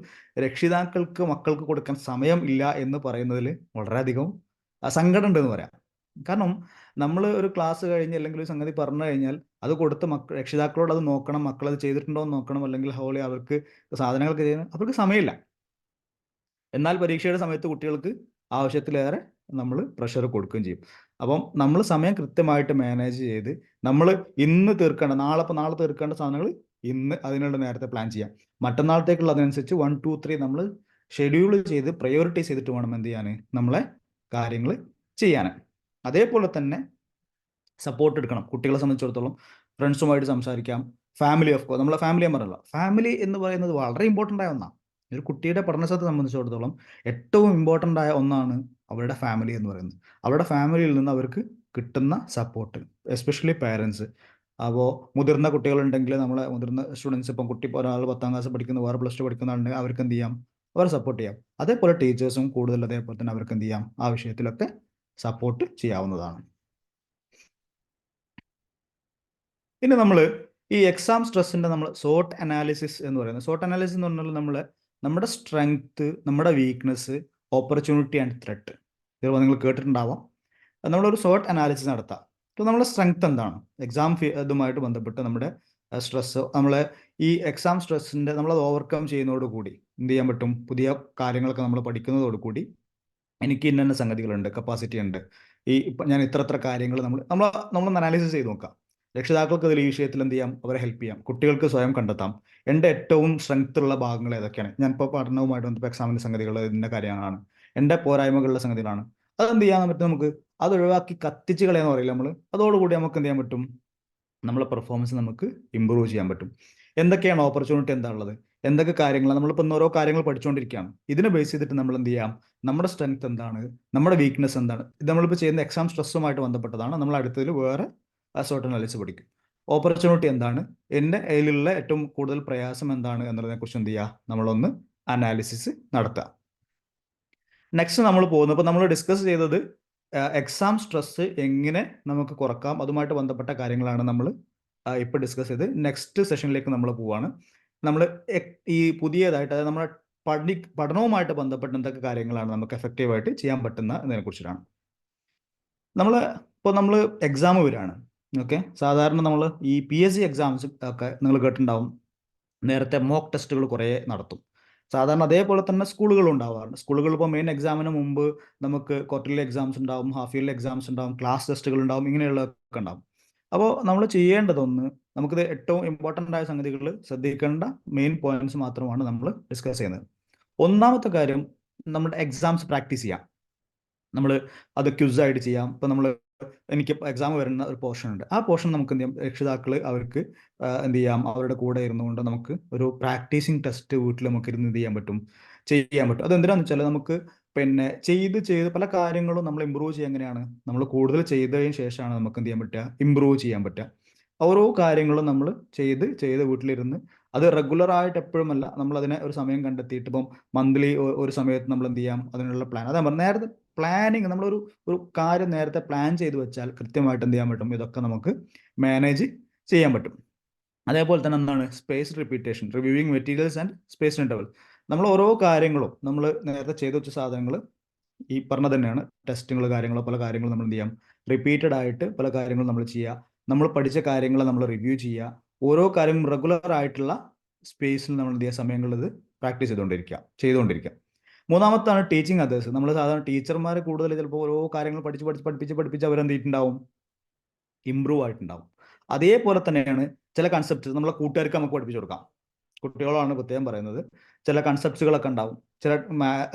രക്ഷിതാക്കൾക്ക് മക്കൾക്ക് കൊടുക്കാൻ സമയം ഇല്ല എന്ന് പറയുന്നതിൽ വളരെയധികം സങ്കടം ഉണ്ടെന്ന് പറയാം. കാരണം നമ്മൾ ഒരു ക്ലാസ് കഴിഞ്ഞ് അല്ലെങ്കിൽ ഒരു സംഗതി പറഞ്ഞു കഴിഞ്ഞാൽ അത് കൊടുത്ത് രക്ഷിതാക്കളോട് അത് നോക്കണം, മക്കൾ അത് ചെയ്തിട്ടുണ്ടോ എന്ന് നോക്കണം, അല്ലെങ്കിൽ ഹോളി അവർക്ക് സാധനങ്ങളൊക്കെ ചെയ്യാൻ അവർക്ക് സമയമില്ല. എന്നാൽ പരീക്ഷയുടെ സമയത്ത് കുട്ടികൾക്ക് ആവശ്യത്തിലേറെ നമ്മൾ പ്രഷർ കൊടുക്കുകയും ചെയ്യും. അപ്പം നമ്മൾ സമയം കൃത്യമായിട്ട് മാനേജ് ചെയ്ത് നമ്മൾ ഇന്ന് തീർക്കേണ്ട, നാളെ തീർക്കേണ്ട സാധനങ്ങൾ ഇന്ന് അതിനുള്ള നേരത്തെ പ്ലാൻ ചെയ്യാം. മറ്റന്നാളത്തേക്കുള്ള അതിനനുസരിച്ച് 1, 2, 3 നമ്മൾ ഷെഡ്യൂൾ ചെയ്ത് പ്രയോറിറ്റൈസ് ചെയ്തിട്ട് വേണം എന്ത് ചെയ്യാൻ, നമ്മളെ കാര്യങ്ങൾ ചെയ്യാൻ. അതേപോലെ തന്നെ സപ്പോർട്ട് എടുക്കണം. കുട്ടികളെ സംബന്ധിച്ചിടത്തോളം ഫ്രണ്ട്സുമായിട്ട് സംസാരിക്കാം, ഫാമിലി ഓഫ് കോഴ്സ്, നമ്മളെ ഫാമിലി ഞാൻ പറഞ്ഞല്ലോ. ഫാമിലി എന്ന് പറയുന്നത് വളരെ ഇമ്പോർട്ടൻ്റ് ആയ ഒന്നാണ്. ഒരു കുട്ടിയുടെ പഠനത്തെ സംബന്ധിച്ചിടത്തോളം ഏറ്റവും ഇമ്പോർട്ടൻ്റ് ആയ ഒന്നാണ് അവരുടെ ഫാമിലി എന്ന് പറയുന്നത്. അവരുടെ ഫാമിലിയിൽ നിന്ന് അവർക്ക് കിട്ടുന്ന സപ്പോർട്ട്, എസ്പെഷ്യലി പേരൻസ്. അപ്പോൾ മുതിർന്ന കുട്ടികളുണ്ടെങ്കിൽ നമ്മളെ മുതിർന്ന സ്റ്റുഡൻസ്, ഇപ്പം ഒരാൾ 10ാം ക്ലാസ് പഠിക്കുന്ന, വേറെ +2 പഠിക്കുന്ന ആളുണ്ടെങ്കിൽ അവർക്ക് എന്ത് ചെയ്യാം, അവരെ സപ്പോർട്ട് ചെയ്യാം. അതേപോലെ ടീച്ചേഴ്സും കൂടുതൽ അതേപോലെ തന്നെ അവർക്ക് എന്ത് ചെയ്യാം, ആ വിഷയത്തിലൊക്കെ സപ്പോർട്ട് ചെയ്യാവുന്നതാണ്. ഇനി നമ്മൾ ഈ എക്സാം സ്ട്രെസ്സിൻ്റെ നമ്മൾ സോട്ട് അനാലിസിസ് എന്ന് പറയുന്നത്, സോട്ട് അനാലിസിസ് എന്ന് പറഞ്ഞാൽ നമ്മുടെ സ്ട്രെങ്ത്, നമ്മുടെ വീക്ക്നെസ്, ഓപ്പർച്യൂണിറ്റി ആൻഡ് ത്രെട്ട്, ഇത് നിങ്ങൾ കേട്ടിട്ടുണ്ടാവാം. നമ്മളൊരു സോട്ട് അനാലിസിസ് നടത്താം. അപ്പോൾ നമ്മുടെ സ്ട്രെങ്ത് എന്താണ്, എക്സാം ഇതുമായിട്ട് ബന്ധപ്പെട്ട് നമ്മുടെ സ്ട്രെസ്, നമ്മളെ ഈ എക്സാം സ്ട്രെസ്സിൻ്റെ നമ്മളത് ഓവർകം ചെയ്യുന്നതോടുകൂടി എന്ത് ചെയ്യാൻ പറ്റും, പുതിയ കാര്യങ്ങളൊക്കെ നമ്മൾ പഠിക്കുന്നതോടുകൂടി എനിക്ക് ഇന്ന സംഗതികളുണ്ട്, കപ്പാസിറ്റി ഉണ്ട്, ഇപ്പം ഞാൻ ഇത്ര കാര്യങ്ങൾ നമ്മളൊന്ന് അനാലിസിസ് ചെയ്ത് നോക്കാം. രക്ഷിതാക്കൾക്ക് അതിൽ ഈ വിഷയത്തിൽ എന്ത് ചെയ്യാം, അവരെ ഹെൽപ്പ് ചെയ്യാം. കുട്ടികൾക്ക് സ്വയം കണ്ടെത്താം എൻ്റെ ഏറ്റവും സ്ട്രെങ്ത് ഉള്ള ഭാഗങ്ങൾ ഏതൊക്കെയാണ്. ഞാനിപ്പോൾ പഠനവുമായിട്ട് ബന്ധപ്പെട്ട എക്സാമിൻ്റെ സംഗതികൾ ഇന്ന കാര്യങ്ങളാണ്, എൻ്റെ പോരായ്മകളുള്ള സംഗതികളാണ്. അതെന്ത് ചെയ്യാൻ പറ്റും, നമുക്ക് അത് ഒഴിവാക്കി കത്തിച്ച് കളയാന്ന് പറയില്ല നമ്മൾ. അതോടുകൂടി നമുക്ക് എന്ത് ചെയ്യാൻ പറ്റും, നമ്മളെ പെർഫോമൻസ് നമുക്ക് ഇമ്പ്രൂവ് ചെയ്യാൻ പറ്റും. എന്തൊക്കെയാണ് ഓപ്പർച്യൂണിറ്റി, എന്താ ഉള്ളത്, എന്തൊക്കെ കാര്യങ്ങളാണ് നമ്മളിപ്പോൾ ഓരോ കാര്യങ്ങൾ പഠിച്ചുകൊണ്ടിരിക്കുകയാണ്. ഇതിനെ ബേസ് ചെയ്തിട്ട് നമ്മൾ എന്ത് ചെയ്യാം, നമ്മുടെ സ്ട്രെങ്ത് എന്താണ്, നമ്മുടെ വീക്ക്നെസ് എന്താണ്. ഇത് നമ്മളിപ്പോൾ ചെയ്യുന്ന എക്സാം സ്ട്രെസ്സുമായിട്ട് ബന്ധപ്പെട്ടതാണ്. നമ്മൾ അടുത്തതിൽ വേറെ സോട്ട് അനാലിസിസ് പഠിക്കും. ഓപ്പർച്യൂണിറ്റി എന്താണ്, എൻ്റെ കയ്യിലുള്ള ഏറ്റവും കൂടുതൽ പ്രയാസം എന്താണ് എന്നതിനെക്കുറിച്ച് എന്ത് ചെയ്യുക, നമ്മളൊന്ന് അനാലിസിസ് നടത്തുക. നെക്സ്റ്റ് നമ്മൾ പോകുന്നത്, ഇപ്പോൾ നമ്മൾ ഡിസ്കസ് ചെയ്തത് എക്സാം സ്ട്രെസ് എങ്ങനെ നമുക്ക് കുറക്കാം, അതുമായിട്ട് ബന്ധപ്പെട്ട കാര്യങ്ങളാണ് നമ്മൾ ഇപ്പോൾ ഡിസ്കസ് ചെയ്ത്. നെക്സ്റ്റ് സെഷനിലേക്ക് നമ്മൾ പോവാണ്. നമ്മൾ ഈ പുതിയതായിട്ട്, അതായത് നമ്മുടെ പഠനവുമായിട്ട് ബന്ധപ്പെട്ട എന്തൊക്കെ കാര്യങ്ങളാണ് നമുക്ക് എഫക്റ്റീവായിട്ട് ചെയ്യാൻ പറ്റുന്ന എന്നതിനെക്കുറിച്ചിട്ടാണ്. നമ്മൾ എക്സാം വരികയാണ്. ഓക്കെ, സാധാരണ നമ്മൾ ഈ PSC എക്സാംസ് ഒക്കെ നിങ്ങൾ കേട്ടിട്ടുണ്ടാവും, നേരത്തെ മോക്ക് ടെസ്റ്റുകൾ കുറേ നടത്തും. സാധാരണ അതേപോലെ തന്നെ സ്കൂളുകൾ ഉണ്ടാവാറുണ്ട്. സ്കൂളുകൾ ഇപ്പോൾ മെയിൻ എക്സാമിന് മുമ്പ് നമുക്ക് ക്വാർട്ടർലി എക്സാംസ് ഉണ്ടാവും, ഹാഫ് ഇയർലി എക്സാംസ് ഉണ്ടാവും, ക്ലാസ് ടെസ്റ്റുകൾ ഉണ്ടാവും, ഇങ്ങനെയുള്ളതൊക്കെ ഉണ്ടാവും. അപ്പോൾ നമ്മൾ ചെയ്യേണ്ടതൊന്ന്, നമുക്കിത് ഏറ്റവും ഇമ്പോർട്ടൻ്റ് ആയ സംഗതികൾ ശ്രദ്ധിക്കേണ്ട മെയിൻ പോയിന്റ്സ് മാത്രമാണ് നമ്മൾ ഡിസ്കസ് ചെയ്യുന്നത്. ഒന്നാമത്തെ കാര്യം, നമ്മുടെ എക്സാംസ് പ്രാക്ടീസ് ചെയ്യാം. നമ്മൾ അത് ക്വിസായിട്ട് ചെയ്യാം. ഇപ്പോൾ എനിക്ക് എക്സാം വരുന്ന ഒരു പോർഷൻ ഉണ്ട്, ആ പോർഷൻ നമുക്ക് എന്ത് ചെയ്യാം, രക്ഷിതാക്കൾ അവർക്ക് എന്ത് ചെയ്യാം, അവരുടെ കൂടെ ഇരുന്നുകൊണ്ട് നമുക്ക് ഒരു പ്രാക്ടീസിങ് ടെസ്റ്റ് വീട്ടിൽ നമുക്ക് ഇരുന്ന് എന്ത് ചെയ്യാൻ പറ്റും, അതെന്തിനാന്ന് വെച്ചാൽ നമുക്ക് പിന്നെ ചെയ്ത് പല കാര്യങ്ങളും നമ്മൾ ഇമ്പ്രൂവ് ചെയ്യുക. എങ്ങനെയാണ്, നമ്മൾ കൂടുതൽ ചെയ്തതിന് ശേഷമാണ് നമുക്ക് എന്ത് ചെയ്യാൻ പറ്റുക, ഇമ്പ്രൂവ് ചെയ്യാൻ പറ്റുക. ഓരോ കാര്യങ്ങളും നമ്മൾ ചെയ്ത് വീട്ടിലിരുന്ന്, അത് റെഗുലറായിട്ട് എപ്പോഴുമല്ല, നമ്മൾ അതിനെ ഒരു സമയം കണ്ടെത്തിയിട്ട്, ഇപ്പം മന്ത്ലി ഒരു സമയത്ത് നമ്മൾ എന്ത് ചെയ്യാം, അതിനുള്ള പ്ലാൻ. അതാ നേരത്തെ പ്ലാനിങ്, നമ്മളൊരു ഒരു കാര്യം നേരത്തെ പ്ലാൻ ചെയ്ത് വെച്ചാൽ കൃത്യമായിട്ട് എന്ത് ചെയ്യാൻ പറ്റും, ഇതൊക്കെ നമുക്ക് മാനേജ് ചെയ്യാൻ പറ്റും. അതേപോലെ തന്നെ എന്താണ് space repetition, reviewing materials and space interval. നമ്മൾ ഓരോ കാര്യങ്ങളും നമ്മൾ നേരത്തെ ചെയ്തു വെച്ച സാധനങ്ങൾ ഈ പറഞ്ഞ തന്നെയാണ്, ടെസ്റ്റുകൾ കാര്യങ്ങളോ പല കാര്യങ്ങളും നമ്മൾ എന്ത് ചെയ്യാം, റിപ്പീറ്റഡ് ആയിട്ട് പല കാര്യങ്ങളും നമ്മൾ ചെയ്യുക, നമ്മൾ പഠിച്ച കാര്യങ്ങൾ നമ്മൾ റിവ്യൂ ചെയ്യുക, ഓരോ കാര്യങ്ങളും റെഗുലർ ആയിട്ടുള്ള സ്പേസിൽ നമ്മൾ എന്ത് ചെയ്യുക, സമയങ്ങളിൽ ഇത് പ്രാക്ടീസ് ചെയ്തുകൊണ്ടിരിക്കുക. മൂന്നാമത്താണ് ടീച്ചിങ് അതേഴ്സ്. നമ്മൾ സാധാരണ ടീച്ചർമാർ കൂടുതൽ ചിലപ്പോൾ ഓരോ കാര്യങ്ങൾ പഠിപ്പിച്ച് അവരെന്ത് ചെയ്തിട്ടുണ്ടാവും, ഇമ്പ്രൂവ് ആയിട്ടുണ്ടാവും. അതേപോലെ തന്നെയാണ് ചില കൺസെപ്റ്റ് നമ്മളെ കൂട്ടുകാർക്ക് നമുക്ക് പഠിപ്പിച്ചു കൊടുക്കാം. കുട്ടികളാണ് പ്രത്യേകം പറയുന്നത്. ചില കൺസെപ്റ്റ്സുകളൊക്കെ ഉണ്ടാവും, ചില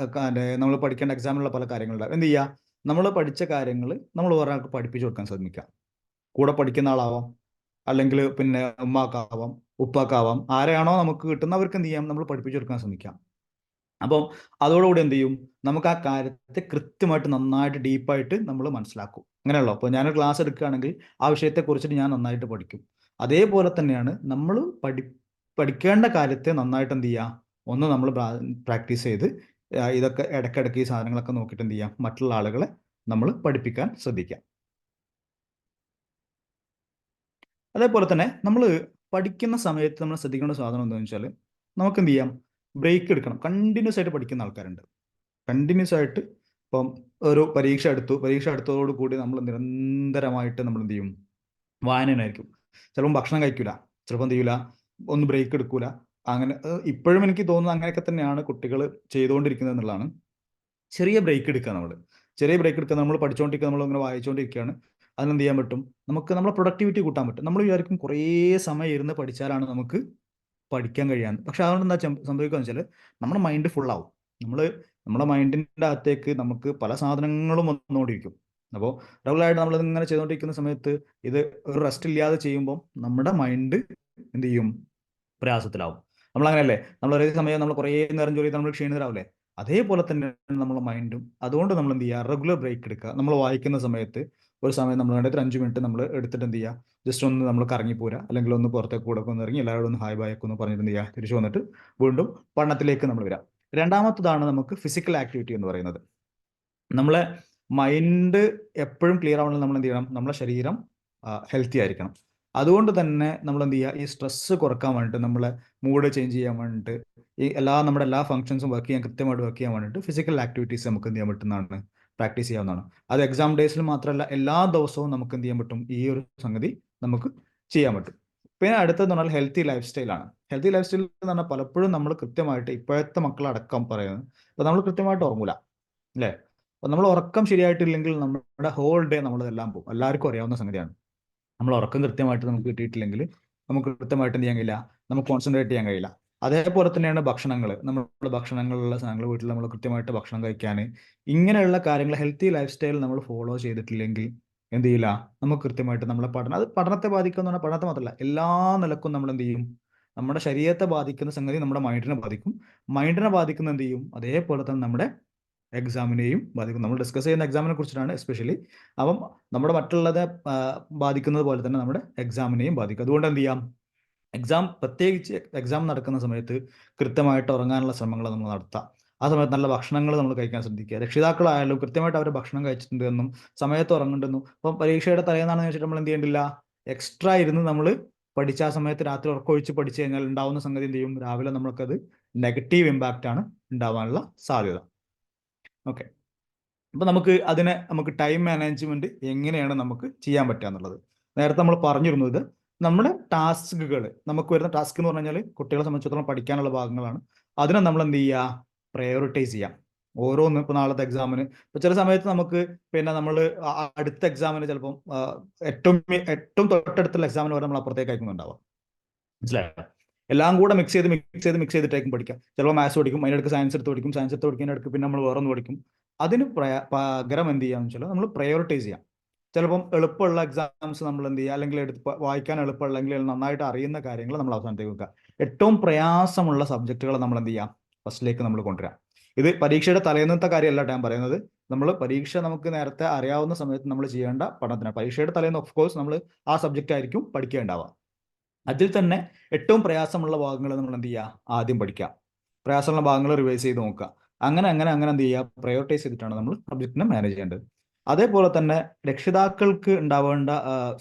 നമ്മൾ പഠിക്കേണ്ട എക്സാമിനുള്ള പല കാര്യങ്ങളുണ്ടാവും. എന്ത് ചെയ്യുക, നമ്മൾ പഠിച്ച കാര്യങ്ങൾ നമ്മൾ ഒരാൾക്ക് പഠിപ്പിച്ചു കൊടുക്കാൻ ശ്രമിക്കുക. കൂടെ പഠിക്കുന്ന ആളാവാം, അല്ലെങ്കിൽ പിന്നെ ഉമ്മാക്കാവാം, ഉപ്പാക്കാവാം, ആരെയാണോ നമുക്ക് കിട്ടുന്നവർക്ക് എന്ത് ചെയ്യാം, നമ്മൾ പഠിപ്പിച്ചു കൊടുക്കാൻ ശ്രമിക്കാം. അപ്പം അതോടുകൂടി എന്ത് ചെയ്യും, നമുക്ക് ആ കാര്യത്തെ കൃത്യമായിട്ട് നന്നായിട്ട് ഡീപ്പായിട്ട് നമ്മൾ മനസ്സിലാക്കും. അങ്ങനെയല്ലോ, അപ്പോൾ ഞാനൊരു ക്ലാസ് എടുക്കുകയാണെങ്കിൽ ആ വിഷയത്തെക്കുറിച്ചിട്ട് ഞാൻ നന്നായിട്ട് പഠിക്കും. അതേപോലെ തന്നെയാണ് നമ്മൾ പഠിക്കേണ്ട കാര്യത്തെ നന്നായിട്ട് എന്ത് ചെയ്യുക, ഒന്ന് നമ്മൾ പ്രാക്ടീസ് ചെയ്ത് ഇതൊക്കെ ഇടയ്ക്കിടയ്ക്ക് ഈ സാധനങ്ങളൊക്കെ നോക്കിയിട്ട് എന്ത് ചെയ്യാം, മറ്റുള്ള ആളുകളെ നമ്മൾ പഠിപ്പിക്കാൻ ശ്രദ്ധിക്കാം. അതേപോലെ തന്നെ നമ്മൾ പഠിക്കുന്ന സമയത്ത് നമ്മൾ ശ്രദ്ധിക്കേണ്ട സാധനം എന്താണെന്ന് വെച്ചാൽ, നമുക്ക് എന്ത് ചെയ്യാം, ബ്രേക്ക് എടുക്കണം. കണ്ടിന്യൂസ് ആയിട്ട് പഠിക്കുന്ന ആൾക്കാരുണ്ട്. കണ്ടിന്യൂസ് ആയിട്ട് ഇപ്പം ഒരു പരീക്ഷ എടുത്തതോട് കൂടി നമ്മൾ നിരന്തരമായിട്ട് നമ്മൾ എന്ത് ചെയ്യും, വായനയായിരിക്കും. ചിലപ്പം ഭക്ഷണം കഴിക്കൂല, ചിലപ്പോൾ എന്ത് ചെയ്യൂല, ഒന്ന് ബ്രേക്ക് എടുക്കൂല. അങ്ങനെ ഇപ്പോഴും എനിക്ക് തോന്നുന്നത് അങ്ങനെയൊക്കെ തന്നെയാണ് കുട്ടികൾ ചെയ്തുകൊണ്ടിരിക്കുന്നത് എന്നുള്ളതാണ്. ചെറിയ ബ്രേക്ക് എടുക്കുക, നമ്മൾ പഠിച്ചുകൊണ്ടിരിക്കുക, നമ്മൾ ഇങ്ങനെ വായിച്ചുകൊണ്ടിരിക്കുകയാണ്, അതിനെന്ത് ചെയ്യാൻ പറ്റും, നമുക്ക് നമ്മളെ പ്രൊഡക്ടിവിറ്റി കൂട്ടാൻ പറ്റും. നമ്മൾ വിചാരിക്കും കുറേ സമയം ഇരുന്ന് പഠിച്ചാലാണ് നമുക്ക് പഠിക്കാൻ കഴിയാന്ന്. പക്ഷെ അതുകൊണ്ട് എന്താ സംഭവിക്കുക വെച്ചാൽ, നമ്മുടെ മൈൻഡ് ഫുള്ളാവും. നമ്മുടെ മൈൻഡിൻ്റെ അകത്തേക്ക് നമുക്ക് പല സാധനങ്ങളും വന്നുകൊണ്ടിരിക്കും. അപ്പോൾ റെഗുലറായിട്ട് നമ്മൾ ഇങ്ങനെ ചെയ്തുകൊണ്ടിരിക്കുന്ന സമയത്ത് ഇത് ഒരു റെസ്റ്റ് ഇല്ലാതെ ചെയ്യുമ്പോൾ നമ്മുടെ മൈൻഡ് എന്ത് ചെയ്യും, പ്രയാസത്തിലാവും. നമ്മളങ്ങനെയല്ലേ, നമ്മൾ ഒരേ സമയം നമ്മൾ കുറേ നേരം ജോലി ചെയ്ത് നമ്മൾ ക്ഷീണിതരാവില്ലേ, അതേപോലെ തന്നെയാണ് നമ്മളെ മൈൻഡും. അതുകൊണ്ട് നമ്മൾ എന്ത് ചെയ്യുക, റെഗുലർ ബ്രേക്ക് എടുക്കുക. നമ്മൾ വായിക്കുന്ന സമയത്ത് ഒരു സമയം നമ്മൾ വേണ്ടത് 5 മിനിറ്റ് നമ്മൾ എടുത്തിട്ട് എന്ത് ചെയ്യുക, ജസ്റ്റ് ഒന്ന് നമ്മൾ കറങ്ങിപ്പോരുക, അല്ലെങ്കിൽ ഒന്ന് പുറത്തേക്ക് കൂടെ ഒന്ന് ഇറങ്ങി എല്ലാവരോടും ഒന്ന് ഹായ് ബായ് ഒക്കെ ഒന്ന് പറഞ്ഞിട്ട് എന്ത് ചെയ്യുക, തിരിച്ചു വന്നിട്ട് വീണ്ടും പഠനത്തിലേക്ക് നമ്മൾ വരാം. രണ്ടാമത്തതാണ് നമുക്ക് ഫിസിക്കൽ ആക്ടിവിറ്റി എന്ന് പറയുന്നത്. നമ്മളെ മൈൻഡ് എപ്പോഴും ക്ലിയർ ആവണമെങ്കിൽ നമ്മൾ എന്ത് ചെയ്യണം, നമ്മളെ ശരീരം ഹെൽത്തി ആയിരിക്കണം. അതുകൊണ്ട് തന്നെ നമ്മൾ എന്ത് ചെയ്യുക, ഈ സ്ട്രെസ്സ് കുറക്കാൻ വേണ്ടിയിട്ട്, നമ്മളെ മൂഡ് ചേഞ്ച് ചെയ്യാൻ വേണ്ടിയിട്ട്, നമ്മുടെ എല്ലാ ഫംഗ്ഷൻസും കൃത്യമായിട്ട് വർക്ക് ചെയ്യാൻ വേണ്ടിയിട്ട് ഫിസിക്കൽ ആക്ടിവിറ്റീസ് നമുക്ക് എന്ത് ചെയ്യാൻ പറ്റുന്നതാണ്, പ്രാക്ടീസ് ചെയ്യാവുന്നതാണ്. അത് എക്സാം ഡേയ്സിൽ മാത്രമല്ല, എല്ലാ ദിവസവും നമുക്ക് എന്ത് ചെയ്യാൻ പറ്റും, ഈ ഒരു സംഗതി നമുക്ക് ചെയ്യാൻ പറ്റും. പിന്നെ അടുത്തതെന്ന് പറഞ്ഞാൽ ഹെൽത്തി ലൈഫ് സ്റ്റൈലാണ്. ഹെൽത്തി ലൈഫ് സ്റ്റൈൽ എന്ന് പറഞ്ഞാൽ പലപ്പോഴും നമ്മൾ കൃത്യമായിട്ട്, ഇപ്പോഴത്തെ മക്കളടക്കം പറയുന്നത്, അപ്പോൾ നമ്മൾ കൃത്യമായിട്ട് ഉറങ്ങൂല അല്ലേ. അപ്പോൾ നമ്മൾ ഉറക്കം ശരിയായിട്ടില്ലെങ്കിൽ നമ്മുടെ ഹോൾ ഡേ നമ്മളതെല്ലാം പോകും. എല്ലാവർക്കും അറിയാവുന്ന സംഗതിയാണ്. നമ്മൾ ഉറക്കം കൃത്യമായിട്ട് നമുക്ക് കിട്ടിയിട്ടില്ലെങ്കിൽ നമുക്ക് കൃത്യമായിട്ട് എന്ത് ചെയ്യാൻ കഴിയില്ല, നമുക്ക് കോൺസെൻട്രേറ്റ് ചെയ്യാൻ കഴിയില്ല. അതേപോലെ തന്നെയാണ് ഭക്ഷണങ്ങൾ. നമ്മൾ ഭക്ഷണങ്ങളുള്ള സാധനങ്ങൾ വീട്ടിൽ നമ്മൾ കൃത്യമായിട്ട് ഭക്ഷണം കഴിക്കാൻ, ഇങ്ങനെയുള്ള കാര്യങ്ങൾ ഹെൽത്തി ലൈഫ് സ്റ്റൈൽ നമ്മൾ ഫോളോ ചെയ്തിട്ടില്ലെങ്കിൽ എന്ത് ചെയ്യില്ല, നമുക്ക് കൃത്യമായിട്ട് നമ്മളെ അത് പഠനത്തെ ബാധിക്കുന്ന പറഞ്ഞാൽ പഠനത്തെ മാത്രമല്ല, എല്ലാ നിലക്കും നമ്മൾ എന്ത് ചെയ്യും, നമ്മുടെ ശരീരത്തെ ബാധിക്കുന്ന സംഗതി നമ്മുടെ മൈൻഡിനെ ബാധിക്കും. മൈൻഡിനെ ബാധിക്കുന്ന എന്ത് ചെയ്യും, അതേപോലെ തന്നെ നമ്മുടെ എക്സാമിനെയും ബാധിക്കും. നമ്മൾ ഡിസ്കസ് ചെയ്യുന്ന എക്സാമിനെ കുറിച്ചിട്ടാണ് എസ്പെഷ്യലി. അപ്പം നമ്മുടെ മറ്റുള്ളത് ബാധിക്കുന്നത് പോലെ തന്നെ നമ്മുടെ എക്സാമിനെയും ബാധിക്കും. അതുകൊണ്ട് എന്ത് ചെയ്യാം, പ്രത്യേകിച്ച് എക്സാം നടക്കുന്ന സമയത്ത് കൃത്യമായിട്ട് ഉറങ്ങാനുള്ള ശ്രമങ്ങൾ നമ്മൾ നടത്താം. ആ സമയത്ത് നല്ല ഭക്ഷണങ്ങൾ നമ്മൾ കഴിക്കാൻ ശ്രദ്ധിക്കുക. രക്ഷിതാക്കളായാലും കൃത്യമായിട്ട് അവർ ഭക്ഷണം കഴിച്ചിട്ടുണ്ട് എന്നും സമയത്ത് ഉറങ്ങുന്നുണ്ടെന്നും. അപ്പം പരീക്ഷയുടെ തലേന്നാണെന്ന് വെച്ചിട്ട് നമ്മൾ എന്ത് ചെയ്യേണ്ടില്ല, എക്സ്ട്രാ ഇരുന്ന് നമ്മൾ പഠിച്ച ആ സമയത്ത് രാത്രി ഉറക്കമൊഴിച്ച് പഠിച്ചു കഴിഞ്ഞാൽ ഉണ്ടാവുന്ന സംഗതി എന്ത് ചെയ്യും, രാവിലെ നമ്മൾക്കത് നെഗറ്റീവ് ഇമ്പാക്റ്റ് ആണ് ഉണ്ടാവാനുള്ള സാധ്യത. ഓക്കെ, അപ്പോൾ നമുക്ക് ടൈം മാനേജ്മെന്റ് എങ്ങനെയാണ് നമുക്ക് ചെയ്യാൻ പറ്റുക എന്നുള്ളത് നേരത്തെ നമ്മൾ പറഞ്ഞിരുന്നത്. നമ്മുടെ ടാസ്കുകൾ, നമുക്ക് വരുന്ന ടാസ്ക് എന്ന് പറഞ്ഞാൽ കുട്ടികളെ സംബന്ധിച്ചിടത്തോളം പഠിക്കാനുള്ള ഭാഗങ്ങളാണ്. അതിനെ നമ്മൾ എന്ത് ചെയ്യുക, പ്രയോറിറ്റൈസ് ചെയ്യാം. ഓരോന്നും ഇപ്പോൾ നാളത്തെ എക്സാമിന്, ഇപ്പോൾ ചില സമയത്ത് നമുക്ക് പിന്നെ നമ്മൾ അടുത്ത എക്സാമിന് ചിലപ്പം ഏറ്റവും തൊട്ടടുത്തുള്ള എക്സാമിന് വരെ നമ്മൾ അപ്പുറത്തേക്ക് അയക്കുന്നുണ്ടാവാം. മനസ്സിലായോ? എല്ലാം കൂടെ മിക്സ് ചെയ്തിട്ടായിരിക്കും പഠിക്കാം. ചിലപ്പോൾ മാത്സ് പഠിക്കും, അതിനിടയ്ക്ക് സയൻസ് എടുത്ത് പഠിക്കുന്നതിനിടയ്ക്ക് പിന്നെ നമ്മൾ വേറൊന്ന് പഠിക്കും. അതിന് പകരം എന്ത് ചെയ്യാന്ന് വെച്ചാൽ നമ്മൾ പ്രയോറിറ്റൈസ് ചെയ്യാം. ചിലപ്പം എളുപ്പമുള്ള എക്സാംസ് നമ്മൾ എന്ത് ചെയ്യുക, അല്ലെങ്കിൽ വായിക്കാൻ എളുപ്പമുള്ള, അല്ലെങ്കിൽ നന്നായിട്ട് അറിയുന്ന കാര്യങ്ങൾ നമ്മൾ അവസാനത്തേക്ക് വെക്കുക. ഏറ്റവും പ്രയാസമുള്ള സബ്ജക്റ്റുകൾ നമ്മൾ എന്ത് ചെയ്യാം, ഫസ്റ്റിലേക്ക് നമ്മൾ കൊണ്ടുവരാം. ഇത് പരീക്ഷയുടെ തലേന്നത്തെ കാര്യമല്ല ഞാൻ പറയുന്നത്. നമ്മൾ പരീക്ഷ നമുക്ക് നേരത്തെ അറിയാവുന്ന സമയത്ത് നമ്മൾ ചെയ്യേണ്ട പഠനത്തിനാണ്. പരീക്ഷയുടെ തലേന്ന് ഓഫ് കോഴ്സ് നമ്മൾ ആ സബ്ജക്റ്റ് ആയിരിക്കും പഠിക്കേണ്ടാവുക. അതിൽ തന്നെ ഏറ്റവും പ്രയാസമുള്ള ഭാഗങ്ങൾ നമ്മൾ എന്ത് ചെയ്യുക, ആദ്യം പഠിക്കുക. പ്രയാസമുള്ള ഭാഗങ്ങൾ റിവൈസ് ചെയ്ത് നോക്കുക. അങ്ങനെ അങ്ങനെ അങ്ങനെ എന്ത് ചെയ്യുക, പ്രയോറിറ്റൈസ് ചെയ്തിട്ടാണ് നമ്മൾ സബ്ജക്റ്റിനെ മാനേജ് ചെയ്യേണ്ടത്. അതേപോലെ തന്നെ രക്ഷിതാക്കൾക്ക് ഉണ്ടാവേണ്ട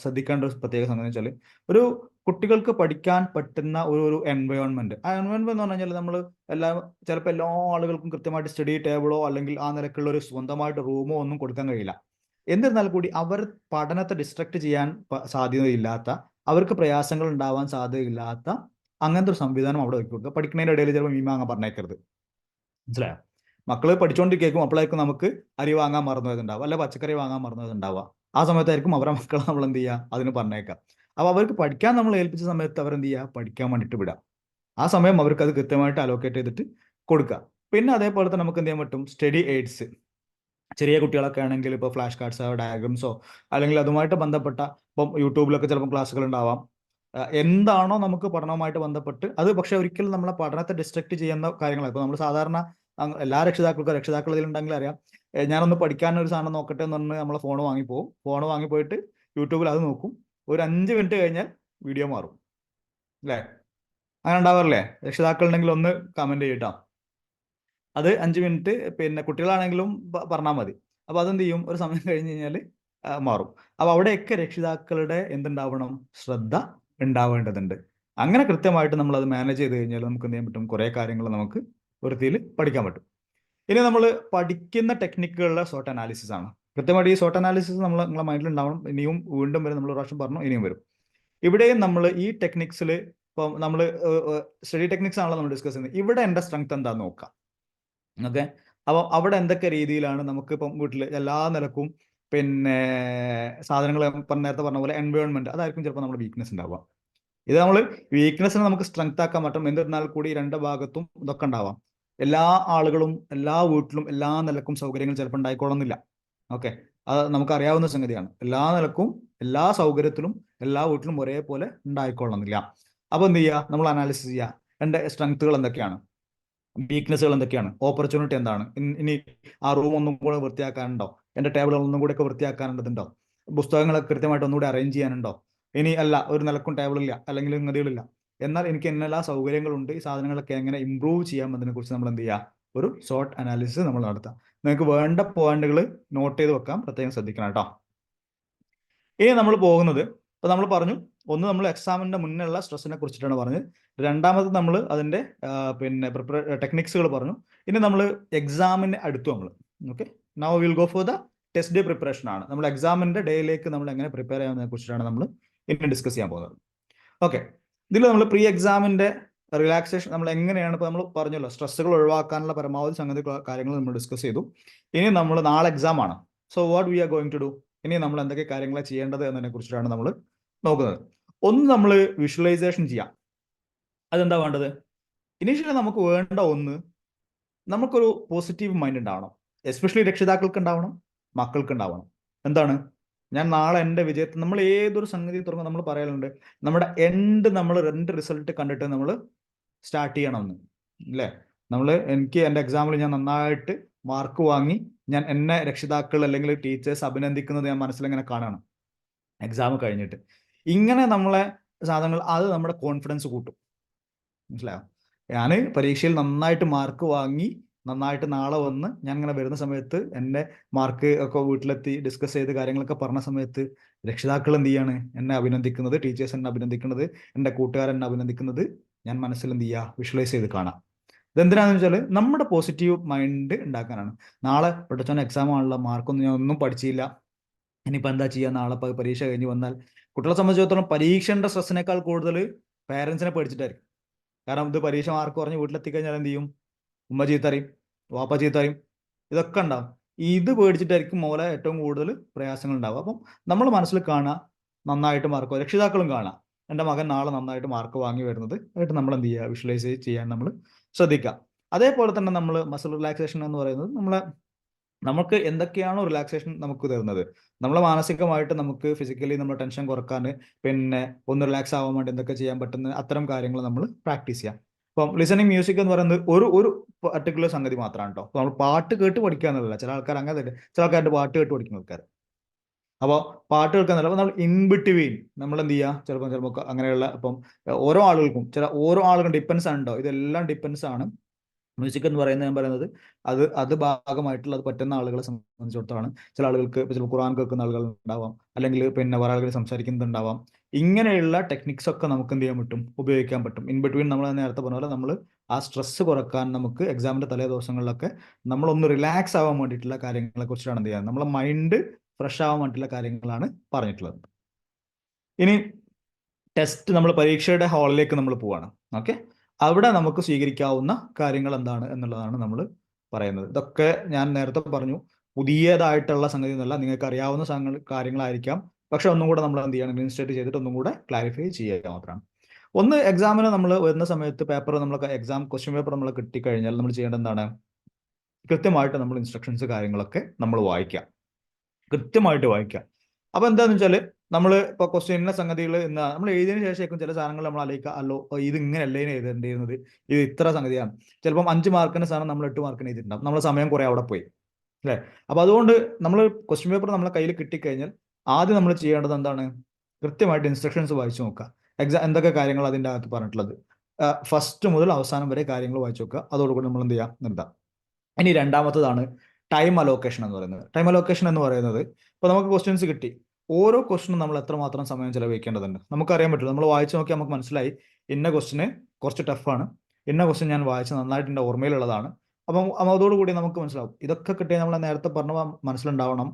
ശ്രദ്ധിക്കേണ്ട ഒരു പ്രത്യേക സംഗതി വെച്ചാൽ, ഒരു കുട്ടികൾക്ക് പഠിക്കാൻ പറ്റുന്ന ഒരു എൻവയോൺമെന്റ്. ആ എൻവയോൺമെന്റ് എന്ന് പറഞ്ഞു കഴിഞ്ഞാൽ നമ്മൾ ചിലപ്പോൾ എല്ലാ ആളുകൾക്കും കൃത്യമായിട്ട് സ്റ്റഡി ടേബിളോ അല്ലെങ്കിൽ ആ നിലക്കുള്ള ഒരു സ്വന്തമായിട്ട് റൂമോ ഒന്നും കൊടുക്കാൻ കഴിയില്ല. എന്നിരുന്നാൽ കൂടി അവർ പഠനത്തെ ഡിസ്ട്രക്ട് ചെയ്യാൻ സാധ്യതയില്ലാത്ത, അവർക്ക് പ്രയാസങ്ങൾ ഉണ്ടാവാൻ സാധ്യതയില്ലാത്ത അങ്ങനത്തെ ഒരു സംവിധാനം അവിടെ വെക്കി കൊടുക്കുക. പഠിക്കുന്നതിന്റെ ഇടയിൽ ചിലപ്പോൾ മീൻ വാങ്ങാൻ പറഞ്ഞേക്കരുത്. മനസ്സിലായോ? മക്കള് പഠിച്ചുകൊണ്ടിരിക്കും, അപ്പോഴായിരിക്കും നമുക്ക് അരി വാങ്ങാൻ മറന്നതുണ്ടാവുക, അല്ല പച്ചക്കറി വാങ്ങാൻ മറന്നതുണ്ടാവുക. ആ സമയത്തായിരിക്കും അവരെ മക്കളെ നമ്മൾ എന്ത് ചെയ്യുക, അതിന് പറഞ്ഞേക്കാം. അപ്പൊ അവർക്ക് പഠിക്കാൻ നമ്മൾ ഏൽപ്പിച്ച സമയത്ത് അവരെന്ത് ചെയ്യുക, പഠിക്കാൻ വേണ്ടിയിട്ട് വിടാം. ആ സമയം അവർക്ക് അത് കൃത്യമായിട്ട് അലോക്കേറ്റ് ചെയ്തിട്ട് കൊടുക്കുക. പിന്നെ അതേപോലെ തന്നെ നമുക്ക് എന്ത് ചെയ്യാൻ പറ്റും, സ്റ്റഡി എയ്ഡ്സ്. ചെറിയ കുട്ടികളൊക്കെ ആണെങ്കിൽ ഇപ്പോൾ ഫ്ലാഷ് കാർഡ്സോ ഡയഗ്രംസോ അല്ലെങ്കിൽ അതുമായിട്ട് ബന്ധപ്പെട്ട, ഇപ്പം യൂട്യൂബിലൊക്കെ ചിലപ്പോൾ ക്ലാസ്സുകൾ ഉണ്ടാവാം. എന്താണോ നമുക്ക് പഠനവുമായിട്ട് ബന്ധപ്പെട്ട് അത്, പക്ഷെ ഒരിക്കലും നമ്മളെ പഠനത്തെ ഡിസ്ട്രക്ട് ചെയ്യുന്ന കാര്യങ്ങളാണ്. ഇപ്പോൾ നമ്മൾ സാധാരണ എല്ലാ രക്ഷിതാക്കൾ ഇതിലുണ്ടെങ്കിൽ അറിയാം, ഞാനൊന്ന് പഠിക്കാൻ ഒരു സാധനം നോക്കട്ടെ എന്ന് പറഞ്ഞ് നമ്മളെ ഫോൺ വാങ്ങിപ്പോവും. ഫോൺ വാങ്ങിപ്പോയിട്ട് യൂട്യൂബിൽ അത് നോക്കും. ഒരു 5 മിനിറ്റ് കഴിഞ്ഞാൽ വീഡിയോ മാറും. അല്ലേ? അങ്ങനെ ഉണ്ടാവാറില്ലേ? രക്ഷിതാക്കളുണ്ടെങ്കിൽ ഒന്ന് കമന്റ് ചെയ്യട്ടോ. അത് 5 മിനിറ്റ്, പിന്നെ കുട്ടികളാണെങ്കിലും പറഞ്ഞാൽ മതി. അപ്പൊ അതെന്ത് ചെയ്യും, ഒരു സമയം കഴിഞ്ഞ് കഴിഞ്ഞാൽ മാറും. അപ്പൊ അവിടെയൊക്കെ രക്ഷിതാക്കളുടെ എന്തുണ്ടാവണം, ശ്രദ്ധ ഉണ്ടാവേണ്ടതുണ്ട്. അങ്ങനെ കൃത്യമായിട്ട് നമ്മൾ അത് മാനേജ് ചെയ്ത് കഴിഞ്ഞാൽ നമുക്ക് എന്ത് ചെയ്യാൻ പറ്റും, കുറെ കാര്യങ്ങൾ നമുക്ക് വൃത്തിയിൽ പഠിക്കാൻ പറ്റും. ഇനി നമ്മൾ പഠിക്കുന്ന ടെക്നിക്കുകളുടെ സോട്ട് അനാലിസിസ് ആണ്. കൃത്യമായിട്ട് ഈ സോട്ട് അനാലിസിസ് നിങ്ങളെ മൈൻഡിൽ ഉണ്ടാവണം. ഇനിയും വീണ്ടും വരും, നമ്മൾ ഒരു പ്രാവശ്യം പറഞ്ഞു, ഇനിയും വരും. ഇവിടെയും നമ്മൾ ഈ ടെക്നിക്സിൽ, ഇപ്പം നമ്മൾ സ്റ്റഡി ടെക്നിക്സ് ആണല്ലോ നമ്മൾ ഡിസ്കസ് ചെയ്യുന്നത്. ഇവിടെ എൻ്റെ സ്ട്രെങ്ത് എന്താന്ന് നോക്കാം. ഓക്കെ, അപ്പോൾ അവിടെ എന്തൊക്കെ രീതിയിലാണ് നമുക്ക് ഇപ്പം വീട്ടിൽ എല്ലാ നിലക്കും, പിന്നെ സാധനങ്ങൾ ഇപ്പം നേരത്തെ പറഞ്ഞ പോലെ എൻവയോൺമെന്റ്, അതായിരിക്കും ചിലപ്പോൾ നമ്മുടെ വീക്ക്നെസ് ഉണ്ടാവുക. ഇത് നമ്മൾ വീക്ക്നെസ്സിനെ നമുക്ക് സ്ട്രെങ്ത് ആക്കാൻ പറ്റും. എന്നിരുന്നാൽ കൂടി രണ്ട് ഭാഗത്തും ഇതൊക്കെ ഉണ്ടാവാം. എല്ലാ ആളുകളും എല്ലാ വീട്ടിലും എല്ലാ നിലക്കും സൗകര്യങ്ങൾ ചിലപ്പോൾ ഉണ്ടായിക്കൊള്ളുന്നില്ല. ഓക്കെ, അത് നമുക്കറിയാവുന്ന സംഗതിയാണ്. എല്ലാ നിലക്കും എല്ലാ സൗകര്യത്തിലും എല്ലാ വീട്ടിലും ഒരേപോലെ ഉണ്ടായിക്കൊള്ളുന്നില്ല. അപ്പോൾ എന്ത് ചെയ്യുക, നമ്മൾ അനാലിസിസ് ചെയ്യുക. എൻ്റെ സ്ട്രെങ്ത്തുകൾ എന്തൊക്കെയാണ്, വീക്ക്നെസ്സുകൾ എന്തൊക്കെയാണ്, ഓപ്പർച്യൂണിറ്റി എന്താണ്, ഇനി ആ റൂം ഒന്നും കൂടെ വൃത്തിയാക്കാനുണ്ടോ, എൻ്റെ ടേബിളുകൾ ഒന്നും കൂടെ ഒക്കെ വൃത്തിയാക്കാനുണ്ടോ, പുസ്തകങ്ങളൊക്കെ കൃത്യമായിട്ട് ഒന്നുകൂടി അറേഞ്ച് ചെയ്യാനുണ്ടോ, ഇനി അല്ല ഒരു നിലക്കും ടേബിളില്ല അല്ലെങ്കിൽ സംഗതികളില്ല, എന്നാൽ എനിക്ക് എന്തെല്ലാം സൗകര്യങ്ങളുണ്ട്, ഈ സാധനങ്ങളൊക്കെ എങ്ങനെ ഇമ്പ്രൂവ് ചെയ്യാം എന്നതിനെ കുറിച്ച് നമ്മൾ എന്ത് ചെയ്യുക, ഒരു ഷോർട്ട് അനാലിസിസ് നമ്മൾ നടത്താം. നിങ്ങൾക്ക് വേണ്ട പോയിന്റുകൾ നോട്ട് ചെയ്ത് വെക്കാം, പ്രത്യേകം ശ്രദ്ധിക്കണം കേട്ടോ. ഇനി നമ്മൾ പോകുന്നത്, ഇപ്പൊ നമ്മൾ പറഞ്ഞു, ഒന്ന് നമ്മൾ എക്സാമിന്റെ മുന്നുള്ള സ്ട്രെസ്സിനെ കുറിച്ചിട്ടാണ് പറഞ്ഞത്. രണ്ടാമത് നമ്മൾ അതിന്റെ പിന്നെ ടെക്നിക്സുകൾ പറഞ്ഞു. ഇനി നമ്മൾ എക്സാമിന് അടുത്തു നമ്മൾ. Okay, now will go for the test day preparation ആണ്. നമ്മൾ എക്സാമിന്റെ ഡേയിലേക്ക് നമ്മൾ എങ്ങനെ പ്രിപ്പയർ ചെയ്യാമെന്നതിനെ കുറിച്ചിട്ടാണ് നമ്മൾ ഇനി ഡിസ്കസ് ചെയ്യാൻ പോകുന്നത്. ഓക്കെ, ഇതിൽ നമ്മൾ പ്രീ എക്സാമിന്റെ റിലാക്സേഷൻ നമ്മൾ എങ്ങനെയാണ്, ഇപ്പോൾ നമ്മൾ പറഞ്ഞല്ലോ സ്ട്രെസ്സുകൾ ഒഴിവാക്കാനുള്ള പരമാവധി സംഗതി കാര്യങ്ങൾ നമ്മൾ ഡിസ്കസ് ചെയ്തു. ഇനി നമ്മൾ നാളെ എക്സാം ആണ്. So what we are going to do, ഇനി നമ്മൾ എന്തൊക്കെ കാര്യങ്ങളാണ് ചെയ്യേണ്ടത് എന്നതിനെ കുറിച്ചിട്ടാണ് നമ്മൾ നോക്കുന്നത്. ഒന്ന്, നമ്മൾ വിഷ്വലൈസേഷൻ ചെയ്യാം. അതെന്താ വേണ്ടത്, ഇനീഷ്യലി നമുക്ക് വേണ്ട ഒന്ന്, നമുക്കൊരു പോസിറ്റീവ് മൈൻഡ് ഉണ്ടാവണം. എസ്പെഷ്യലി രക്ഷിതാക്കൾക്ക് ഉണ്ടാവണം, മക്കൾക്ക് ഉണ്ടാവണം. എന്താണ്, ഞാൻ നാളെ എൻ്റെ വിജയത്തിൽ, നമ്മൾ ഏതൊരു സംഗതി തുടങ്ങും നമ്മൾ പറയലുണ്ട്, നമ്മുടെ നമ്മൾ റിസൾട്ട് കണ്ടിട്ട് നമ്മൾ സ്റ്റാർട്ട് ചെയ്യണമെന്ന്, അല്ലേ? എനിക്ക് എൻ്റെ എക്സാമിൽ ഞാൻ നന്നായിട്ട് മാർക്ക് വാങ്ങി ഞാൻ എന്നെ രക്ഷിതാക്കൾ അല്ലെങ്കിൽ ടീച്ചേഴ്സ് അഭിനന്ദിക്കുന്നത് ഞാൻ മനസ്സിലിങ്ങനെ കാണണം എക്സാം കഴിഞ്ഞിട്ട്. ഇങ്ങനെ നമ്മളെ സാധനങ്ങൾ, അത് നമ്മുടെ കോൺഫിഡൻസ് കൂട്ടും. മനസ്സിലായോ? ഞാൻ പരീക്ഷയിൽ നന്നായിട്ട് മാർക്ക് വാങ്ങി നന്നായിട്ട് നാളെ വന്ന് ഞാൻ ഇങ്ങനെ വരുന്ന സമയത്ത് എൻ്റെ മാർക്ക് ഒക്കെ വീട്ടിലെത്തി ഡിസ്കസ് ചെയ്ത് കാര്യങ്ങളൊക്കെ പറഞ്ഞ സമയത്ത് രക്ഷിതാക്കൾ എന്ത് ചെയ്യാണ്, എന്നെ അഭിനന്ദിക്കുന്നത്, ടീച്ചേഴ്സ് എന്നെ അഭിനന്ദിക്കുന്നത്, എൻ്റെ കൂട്ടുകാരൻ എന്നെ അഭിനന്ദിക്കുന്നത് ഞാൻ മനസ്സിൽ എന്ത് ചെയ്യുക, വിഷ്വലൈസ് ചെയ്ത് കാണാം. ഇതെന്തിനാന്ന് വെച്ചാൽ നമ്മുടെ പോസിറ്റീവ് മൈൻഡ് ഉണ്ടാക്കാനാണ്. നാളെ പഠിച്ചോൻ എക്സാം ആണല്ലോ, മാർക്കൊന്നും ഞാൻ ഒന്നും പഠിച്ചില്ല, ഇനിയിപ്പോൾ എന്താ ചെയ്യുക, നാളെ പരീക്ഷ കഴിഞ്ഞ് വന്നാൽ. കുട്ടികളെ സംബന്ധിച്ചിടത്തോളം പരീക്ഷയുടെ സ്ട്രെസ്സിനേക്കാൾ കൂടുതൽ പേരൻസിനെ പേടിച്ചിട്ടായിരിക്കും. കാരണം ഇത് പരീക്ഷ മാർക്ക് പറഞ്ഞ് വീട്ടിലെത്തിക്കഴിഞ്ഞാൽ എന്ത് ചെയ്യും, ഉമ്മ ചീത്തറിയും, വാപ്പ ചീത്തറിയും, ഇതൊക്കെ ഉണ്ടാവും. ഇത് പേടിച്ചിട്ടായിരിക്കും മോലെ ഏറ്റവും കൂടുതൽ പ്രയാസങ്ങൾ ഉണ്ടാവും. അപ്പം നമ്മൾ മനസ്സിൽ കാണുക, നന്നായിട്ട് മാർക്ക്, രക്ഷിതാക്കളും കാണുക, എൻ്റെ മകൻ നാളെ നന്നായിട്ട് മാർക്ക് വാങ്ങി വരുന്നത് ആയിട്ട് നമ്മൾ എന്ത് ചെയ്യുക, വിഷ്വലൈസ് ചെയ്യാൻ നമ്മൾ ശ്രദ്ധിക്കുക. അതേപോലെ തന്നെ നമ്മൾ മസിൽ റിലാക്സേഷൻ എന്ന് പറയുന്നത് നമുക്ക് എന്തൊക്കെയാണോ റിലാക്സേഷൻ നമുക്ക് തരുന്നത്, നമ്മളെ മാനസികമായിട്ട് നമുക്ക് ഫിസിക്കലി നമ്മുടെ ടെൻഷൻ കുറക്കാൻ, പിന്നെ ഒന്ന് റിലാക്സ് ആവാൻ വേണ്ടി എന്തൊക്കെ ചെയ്യാൻ പറ്റുന്ന അത്തരം കാര്യങ്ങൾ നമ്മൾ പ്രാക്ടീസ് ചെയ്യാം. ഇപ്പം ലിസണിങ് മ്യൂസിക് എന്ന് പറയുന്നത് ഒരു പർട്ടിക്കുലർ സംഗതി മാത്രമാണ് കേട്ടോ. നമ്മൾ പാട്ട് കേട്ട് പഠിക്കുക എന്നുള്ളതല്ല. ചില ആൾക്കാർ അങ്ങനെ തന്നെ, ചില ആൾക്കാരുടെ പാട്ട് കേട്ട് പഠിക്കുന്ന ആൾക്കാർ. അപ്പോൾ പാട്ട് കേൾക്കാന്നല്ല, അപ്പോൾ നമ്മൾ ഇൻ ബിറ്റ്വീൻ നമ്മൾ എന്ത് ചെയ്യുക, ചിലപ്പോൾ അങ്ങനെയുള്ള, ഇപ്പം ഓരോ ആളുകൾക്കും ഡിപ്പെൻസ് ആണ് കേട്ടോ. ഇതെല്ലാം ഡിപ്പെൻസ് ആണ്. മ്യൂസിക് എന്ന് പറയുന്നത് ഞാൻ പറയുന്നത് അത് ഭാഗമായിട്ടുള്ള അത് പറ്റുന്ന ആളുകളെ സംബന്ധിച്ചിടത്തോളം ചില ആളുകൾക്ക് ഇപ്പോൾ ചില ഖുർആൻ കേൾക്കുന്ന ആളുകൾ ഉണ്ടാവാം, അല്ലെങ്കിൽ പിന്നെ വേറെ ആളുകൾ സംസാരിക്കുന്നുണ്ടാവാം. ഇങ്ങനെയുള്ള ടെക്നിക്സ് ഒക്കെ നമുക്ക് എന്ത് ചെയ്യാൻ പറ്റും, ഉപയോഗിക്കാൻ പറ്റും. ഇൻ ബിറ്റ്വീൻ നമ്മൾ നേരത്തെ പറഞ്ഞ പോലെ നമ്മൾ ആ സ്ട്രെസ് കുറക്കാൻ നമുക്ക് എക്സാമിന്റെ തലേ ദിവസങ്ങളിലൊക്കെ നമ്മളൊന്ന് റിലാക്സ് ആവാൻ വേണ്ടിയിട്ടുള്ള കാര്യങ്ങളെ കുറിച്ചാണ് എന്ത് ചെയ്യുക, നമ്മളെ മൈൻഡ് ഫ്രഷ് ആവാൻ വേണ്ടിയിട്ടുള്ള കാര്യങ്ങളാണ് പറഞ്ഞിട്ടുള്ളത്. ഇനി ടെസ്റ്റ് നമ്മൾ പരീക്ഷയുടെ ഹാളിലേക്ക് നമ്മൾ പോവാണ്. ഓക്കെ, അവിടെ നമുക്ക് സ്വീകരിക്കാവുന്ന കാര്യങ്ങൾ എന്താണ് എന്നുള്ളതാണ് നമ്മൾ പറയുന്നത്. ഇതൊക്കെ ഞാൻ നേരത്തെ പറഞ്ഞു, പുതിയതായിട്ടുള്ള സംഗതി എന്നല്ല, നിങ്ങൾക്ക് അറിയാവുന്ന കാര്യങ്ങളായിരിക്കാം. പക്ഷെ ഒന്നും കൂടെ നമ്മൾ എന്ത് ചെയ്യണം, ഇൻസ്റ്റേറ്റ് ചെയ്തിട്ട് ഒന്നും കൂടെ ക്ലാരിഫൈ ചെയ്യുക മാത്രമാണ്. ഒന്ന്, എക്സാമിന് നമ്മൾ വരുന്ന സമയത്ത് പേപ്പർ നമ്മൾ എക്സാം ക്വസ്റ്റ്യൻ പേപ്പർ നമ്മൾ കിട്ടിക്കഴിഞ്ഞാൽ നമ്മൾ ചെയ്യേണ്ടത് എന്താണ്, കൃത്യമായിട്ട് നമ്മൾ ഇൻസ്ട്രക്ഷൻസ് കാര്യങ്ങളൊക്കെ നമ്മൾ വായിക്കാം, കൃത്യമായിട്ട് വായിക്കാം. അപ്പൊ എന്താന്ന് വെച്ചാല് നമ്മൾ ഇപ്പൊ ക്വസ്റ്റ്യനിലെ സംഗതികൾ നമ്മൾ എഴുതിയതിനു ശേഷം ചില സാധനങ്ങൾ നമ്മൾ ആലോചിക്കുക, അല്ലോ ഇത് ഇങ്ങനെയല്ലേ എഴുതേണ്ടിയിരുന്നത്, ഇത് ഇത്ര സംഗതിയാണ്. ചിലപ്പം 5 മാർക്കിന്റെ സാധനം നമ്മൾ 8 മാർക്കിന് എഴുതിയിട്ടുണ്ടാവും, നമ്മളെ സമയം കുറെ അവിടെ പോയി അല്ലേ. അപ്പൊ അതുകൊണ്ട് നമ്മൾ ക്വസ്റ്റ്യൻ പേപ്പർ നമ്മളെ കയ്യിൽ കിട്ടിക്കഴിഞ്ഞാൽ ആദ്യം നമ്മൾ ചെയ്യേണ്ടത് എന്താണ്, കൃത്യമായിട്ട് ഇൻസ്ട്രക്ഷൻസ് വായിച്ചു നോക്കുക. എന്തൊക്കെ കാര്യങ്ങൾ അതിൻ്റെ അകത്ത് പറഞ്ഞിട്ടുള്ളത്, ഫസ്റ്റ് മുതൽ അവസാനം വരെ കാര്യങ്ങൾ വായിച്ചു നോക്കുക. അതോടുകൂടി നമ്മൾ എന്ത് ചെയ്യാം, നിർത്താം. ഇനി രണ്ടാമത്തതാണ് ടൈം അലോക്കേഷൻ എന്ന് പറയുന്നത്. ടൈം അലോക്കേഷൻ എന്ന് പറയുന്നത്, ഇപ്പോൾ നമുക്ക് ക്വസ്റ്റ്യൻസ് കിട്ടി, ഓരോ ക്വസ്റ്റിനും നമ്മൾ എത്രമാത്രം സമയം ചെലവഴിക്കേണ്ടതുണ്ട് നമുക്കറിയാൻ പറ്റും. നമ്മൾ വായിച്ചു നോക്കി നമുക്ക് മനസ്സിലായി, ഇന്ന ക്വസ്റ്റിന് കുറച്ച് ടഫാണ്, ഇന്ന ക്വസ്റ്റ്യൻ ഞാൻ വായിച്ച് നന്നായിട്ട് എൻ്റെ ഓർമ്മയിലുള്ളതാണ്. അപ്പം അതോടുകൂടി നമുക്ക് മനസ്സിലാവും. ഇതൊക്കെ കിട്ടിയാൽ നമ്മൾ നേരത്തെ പറഞ്ഞ മനസ്സിലുണ്ടാവണം,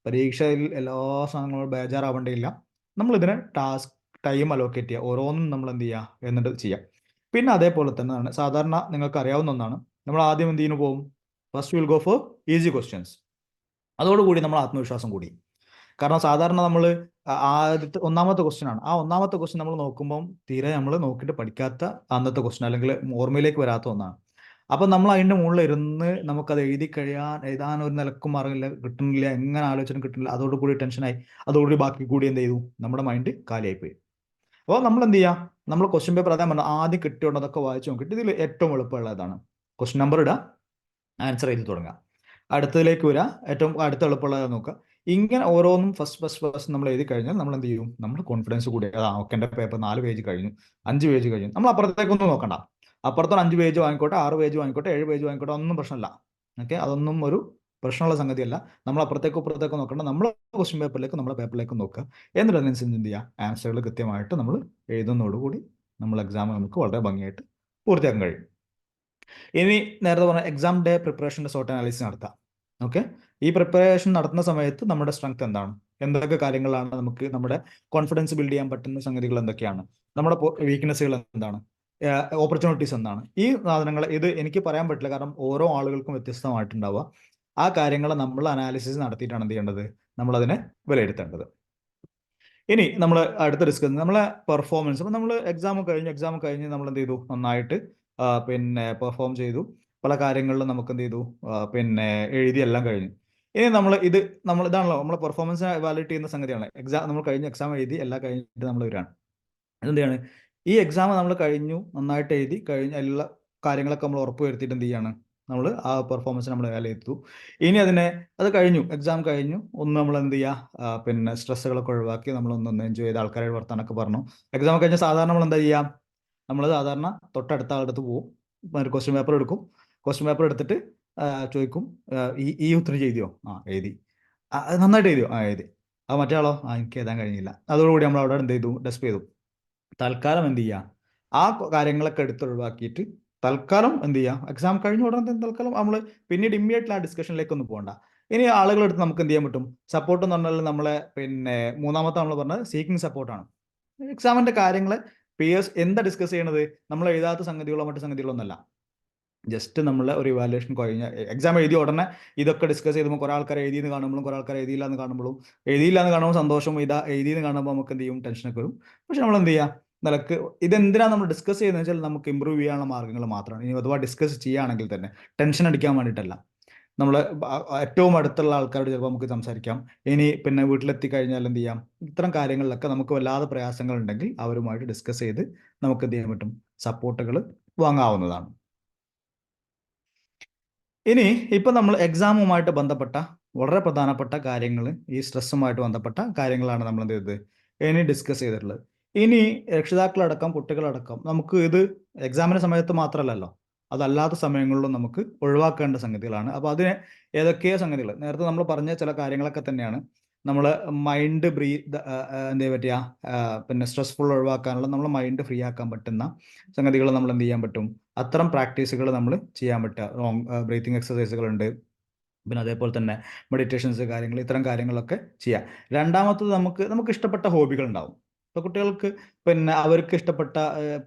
പരീക്ഷയിൽ എല്ലാ സാധനങ്ങളും ബേജാറാവേണ്ടിയില്ല. നമ്മളിതിന് ടൈം അലോക്കേറ്റ് ചെയ്യുക, ഓരോന്നും നമ്മൾ എന്ത് ചെയ്യുക എന്നിട്ട് ചെയ്യാം. പിന്നെ അതേപോലെ തന്നെയാണ് സാധാരണ നിങ്ങൾക്ക് അറിയാവുന്ന ഒന്നാണ്, നമ്മൾ ആദ്യം എന്ത് ചെയ്യുന്നു പോകും, first will go for easy questions. അതോടുകൂടി നമ്മൾ ആത്മവിശ്വാസം കൂടി. കാരണം സാധാരണ നമ്മൾ ആദ്യത്തെ ഒന്നാമത്തെ ക്വസ്റ്റ്യൻ ആണ്, ആ ഒന്നാമത്തെ ക്വസ്റ്റ്യൻ നമ്മൾ നോക്കുമ്പോൾ തീരെ നമ്മൾ നോക്കിയിട്ട് പഠിക്കാത്ത അന്നത്തെ ക്വസ്റ്റ്യൻ, അല്ലെങ്കിൽ ഓർമ്മയിലേക്ക് വരാത്ത ഒന്നാണ്. അപ്പം നമ്മൾ അതിൻ്റെ മുകളിൽ ഇരുന്ന് നമുക്കത് എഴുതാൻ ഒരു നിലക്കും അറിയില്ല, കിട്ടുന്നില്ല, എങ്ങനെ ആലോചന കിട്ടുന്നില്ല, അതോടുകൂടി ടെൻഷനായി, അതോടുകൂടി ബാക്കി കൂടി എന്ത് ചെയ്തു, നമ്മുടെ മൈൻഡ് കാലിയായിപ്പോയി. അപ്പോൾ നമ്മൾ എന്ത് ചെയ്യുക, നമ്മൾ ക്വസ്റ്റ്യൻ പേപ്പർ അതാ പറഞ്ഞാൽ ആദ്യം കിട്ടിയോണ്ടതൊക്കെ വായിച്ചു നോക്കിയിട്ട് ഇതിൽ ഏറ്റവും എളുപ്പമുള്ളതാണ് ക്വസ്റ്റ്യൻ നമ്പർ ഇടുക, ആൻസർ ചെയ്ത് തുടങ്ങുക. അടുത്തതിലേക്ക് വരിക, ഏറ്റവും അടുത്ത എളുപ്പമുള്ളത് നോക്കുക. ഇങ്ങനെ ഓരോന്നും ഫസ്റ്റ് നമ്മൾ എഴുതി കഴിഞ്ഞാൽ നമ്മൾ എന്ത് ചെയ്യും, നമ്മൾ കോൺഫിഡൻസ് കൂടി, ഓക്കെ എൻ്റെ പേപ്പർ 4 പേജ് കഴിഞ്ഞു, 5 പേജ് കഴിഞ്ഞു, നമ്മൾ അപ്പുറത്തേക്കൊന്നും നോക്കണ്ട. അപ്പുറത്തോട് 5 പേജ് വാങ്ങിക്കോട്ടെ, 6 പേജ് വാങ്ങിക്കോട്ടെ, 7 പേജ് വാങ്ങിക്കോട്ടെ, ഒന്നും പ്രശ്നമല്ല. ഓക്കെ, അതൊന്നും ഒരു പ്രശ്നമുള്ള സംഗതിയല്ല. നമ്മൾ അപ്പുറത്തേക്കോ നോക്കണ്ട, നമ്മൾ ക്വസ്റ്റ്യൻ പേപ്പറിലേക്ക് നമ്മുടെ പേപ്പറിലേക്ക് നോക്കുക. എന്നിട്ട് അതിനനുസരിച്ച് എന്ത് ചെയ്യുക, ആൻസറുകൾ കൃത്യമായിട്ട് നമ്മൾ എഴുതുന്നതോടുകൂടി നമ്മൾ എക്സാം നമുക്ക് വളരെ ഭംഗിയായിട്ട് പൂർത്തിയാക്കാൻ കഴിയും. ഇനി നേരത്തെ പറഞ്ഞ എക്സാം ഡേ പ്രിപ്പറേഷൻ്റെ സോർട്ട് അനാലിസിസ് നടത്താം. ഓക്കെ, ഈ പ്രിപ്പറേഷൻ നടത്തുന്ന സമയത്ത് നമ്മുടെ സ്ട്രെങ്ത് എന്താണ്, എന്തൊക്കെ കാര്യങ്ങളാണ് നമുക്ക് നമ്മുടെ കോൺഫിഡൻസ് ബിൽഡ് ചെയ്യാൻ പറ്റുന്ന സംഗതികൾ എന്തൊക്കെയാണ്, നമ്മുടെ വീക്ക്നെസ്സുകൾ എന്താണ്, ഓപ്പർച്യൂണിറ്റീസ് എന്താണ്, ഈ സാധനങ്ങൾ ഇത് എനിക്ക് പറയാൻ പറ്റില്ല, കാരണം ഓരോ ആളുകൾക്കും വ്യത്യസ്തമായിട്ടുണ്ടാവുക. ആ കാര്യങ്ങൾ നമ്മൾ അനാലിസിസ് നടത്തിയിട്ടാണ് എന്ത് ചെയ്യേണ്ടത്, നമ്മളതിനെ വിലയിരുത്തേണ്ടത്. ഇനി നമ്മൾ അടുത്ത ഡിസ്കസ് നമ്മളെ പെർഫോമൻസ്. അപ്പം നമ്മൾ എക്സാം കഴിഞ്ഞ് നമ്മൾ എന്ത് ചെയ്തു, നന്നായിട്ട് പിന്നെ പെർഫോം ചെയ്തു, പല കാര്യങ്ങളിലും നമുക്ക് എന്ത് ചെയ്തു, പിന്നെ എഴുതി എല്ലാം കഴിഞ്ഞു. ഇനി ഇതാണല്ലോ നമ്മളെ പെർഫോമൻസ് വാലിഡേറ്റ് ചെയ്യുന്ന സംഗതിയാണ്. നമ്മൾ കഴിഞ്ഞ എക്സാം എഴുതി എല്ലാം കഴിഞ്ഞിട്ട് നമ്മൾ വരികയാണ്. എന്താണ്, ഈ എക്സാം നമ്മൾ കഴിഞ്ഞു, നന്നായിട്ട് എഴുതി കഴിഞ്ഞ എല്ലാ കാര്യങ്ങളൊക്കെ നമ്മൾ ഉറപ്പ് വരുത്തിയിട്ട് എന്ത് ചെയ്യാണ്, നമ്മൾ ആ പെർഫോമൻസ് നമ്മൾ വിലയിരുത്തു. ഇനി അത് കഴിഞ്ഞു, എക്സാം കഴിഞ്ഞു, ഒന്ന് നമ്മൾ എന്ത് ചെയ്യുക, പിന്നെ സ്ട്രെസ്സുകളൊക്കെ ഒഴിവാക്കി നമ്മളൊന്ന് എൻജോയ് ചെയ്ത് ആൾക്കാരെ വർത്താനൊക്കെ പറഞ്ഞു. എക്സാം കഴിഞ്ഞാൽ സാധാരണ നമ്മൾ എന്താ ചെയ്യുക, നമ്മൾ സാധാരണ തൊട്ടടുത്ത ആളുടെ പോകും, ഒരു ക്വസ്റ്റ്യൻ പേപ്പർ എടുക്കും, ക്വസ്റ്റ്യൻ പേപ്പർ എടുത്തിട്ട് ചോദിക്കും, ഈ ഉത്തരം ചെയ്തിയോ, എഴുതി, നന്നായിട്ട് എഴുതിയോ, എഴുതി, മറ്റേ ആളോ, എനിക്ക് എഴുതാൻ കഴിഞ്ഞില്ല. അതോടുകൂടി നമ്മൾ അവിടെ എന്ത് ചെയ്തു, ഡെസ്പ് ചെയ്തു. തൽക്കാലം എന്ത് ചെയ്യുക, ആ കാര്യങ്ങളൊക്കെ എടുത്തൊഴിവാക്കിയിട്ട് തൽക്കാലം എന്ത് ചെയ്യുക, എക്സാം കഴിഞ്ഞ ഉടനെ തൽക്കാലം നമ്മൾ പിന്നീട് ഇമ്മീഡിയറ്റ്ലി ആ ഡിസ്കഷനിലേക്ക് ഒന്നും പോകണ്ട. ഇനി ആളുകളെടുത്ത് നമുക്ക് എന്ത് ചെയ്യാൻ പറ്റും, സപ്പോർട്ട് എന്ന് പറഞ്ഞാൽ നമ്മളെ പിന്നെ മൂന്നാമത്തെ നമ്മൾ പറഞ്ഞത് സീക്കിംഗ് സപ്പോർട്ടാണ്. എക്സാമിൻ്റെ കാര്യങ്ങൾ പിയേഴ്സ് എന്താ ഡിസ്കസ് ചെയ്യണത്, നമ്മൾ എഴുതാത്ത സംഗതികളോ മറ്റു സംഗതികളോ ഒന്നല്ല, ജസ്റ്റ് നമ്മൾ ഒരു ഇവാലുവേഷൻ കഴിഞ്ഞ എക്സാം എഴുതിയ ഉടനെ ഇതൊക്കെ ഡിസ്കസ് ചെയ്തുമ്പോൾ കുറേ ആൾക്കാർ എഴുതിയെന്ന് കാണുമ്പോഴും കുറേ ആൾക്കാർ എഴുതിയില്ല എന്ന് കാണുമ്പോൾ സന്തോഷം, എഴുതിയെന്ന് കാണുമ്പോൾ നമുക്ക് എന്ത് ചെയ്യും, ടെൻഷനൊക്കെ വരും. പക്ഷെ നമ്മൾ എന്ത് ചെയ്യുക, നിലക്ക് ഇതെന്തിനാണ് നമ്മൾ ഡിസ്കസ് ചെയ്യുന്നത് വെച്ചാൽ നമുക്ക് ഇമ്പ്രൂവ് ചെയ്യാനുള്ള മാർഗ്ഗങ്ങൾ മാത്രമാണ്. ഇനി അഥവാ ഡിസ്കസ് ചെയ്യുകയാണെങ്കിൽ തന്നെ ടെൻഷൻ അടിക്കാൻ വേണ്ടിയിട്ടല്ല. നമ്മൾ ഏറ്റവും അടുത്തുള്ള ആൾക്കാരോട് ചിലപ്പോൾ നമുക്ക് സംസാരിക്കാം. ഇനി പിന്നെ വീട്ടിലെത്തി കഴിഞ്ഞാൽ എന്ത് ചെയ്യാം, ഇത്തരം കാര്യങ്ങളിലൊക്കെ നമുക്ക് വല്ലാതെ പ്രയാസങ്ങൾ ഉണ്ടെങ്കിൽ അവരുമായിട്ട് ഡിസ്കസ് ചെയ്ത് നമുക്ക് എന്ത് ചെയ്യാൻ പറ്റും, സപ്പോർട്ടുകൾ വാങ്ങാവുന്നതാണ്. ഇനി ഇപ്പം നമ്മൾ എക്സാമുമായിട്ട് ബന്ധപ്പെട്ട വളരെ പ്രധാനപ്പെട്ട കാര്യങ്ങൾ, ഈ സ്ട്രെസ്സുമായിട്ട് ബന്ധപ്പെട്ട കാര്യങ്ങളാണ് നമ്മൾ എന്ത് ചെയ്തത്, ഇനി ഡിസ്കസ് ചെയ്തിട്ടുള്ളത്. ഇനി രക്ഷിതാക്കളടക്കം കുട്ടികളടക്കം നമുക്ക് ഇത് എക്സാമിൻ്റെ സമയത്ത് മാത്രമല്ലല്ലോ, അതല്ലാത്ത സമയങ്ങളിലും നമുക്ക് ഒഴിവാക്കേണ്ട സംഗതികളാണ്. അപ്പോൾ അതിന് ഏതൊക്കെയോ സംഗതികൾ നേരത്തെ നമ്മൾ പറഞ്ഞ ചില കാര്യങ്ങളൊക്കെ തന്നെയാണ് നമ്മൾ മൈൻഡ് എന്താ പറ്റുക, പിന്നെ സ്ട്രെസ്ഫുൾ ഒഴിവാക്കാനുള്ള നമ്മൾ മൈൻഡ് ഫ്രീ ആക്കാൻ പറ്റുന്ന സംഗതികൾ നമ്മൾ എന്ത് ചെയ്യാൻ പറ്റും, അത്തരം പ്രാക്ടീസുകൾ നമ്മൾ ചെയ്യാൻ പറ്റുക. ബ്രീത്തിങ് എക്സസൈസുകളുണ്ട്, പിന്നെ അതേപോലെ തന്നെ മെഡിറ്റേഷൻസ് കാര്യങ്ങൾ, ഇത്തരം കാര്യങ്ങളൊക്കെ ചെയ്യാം. രണ്ടാമത്തത് നമുക്ക് ഇഷ്ടപ്പെട്ട ഹോബികൾ ഉണ്ടാവും. ഇപ്പോൾ കുട്ടികൾക്ക് പിന്നെ അവർക്ക് ഇഷ്ടപ്പെട്ട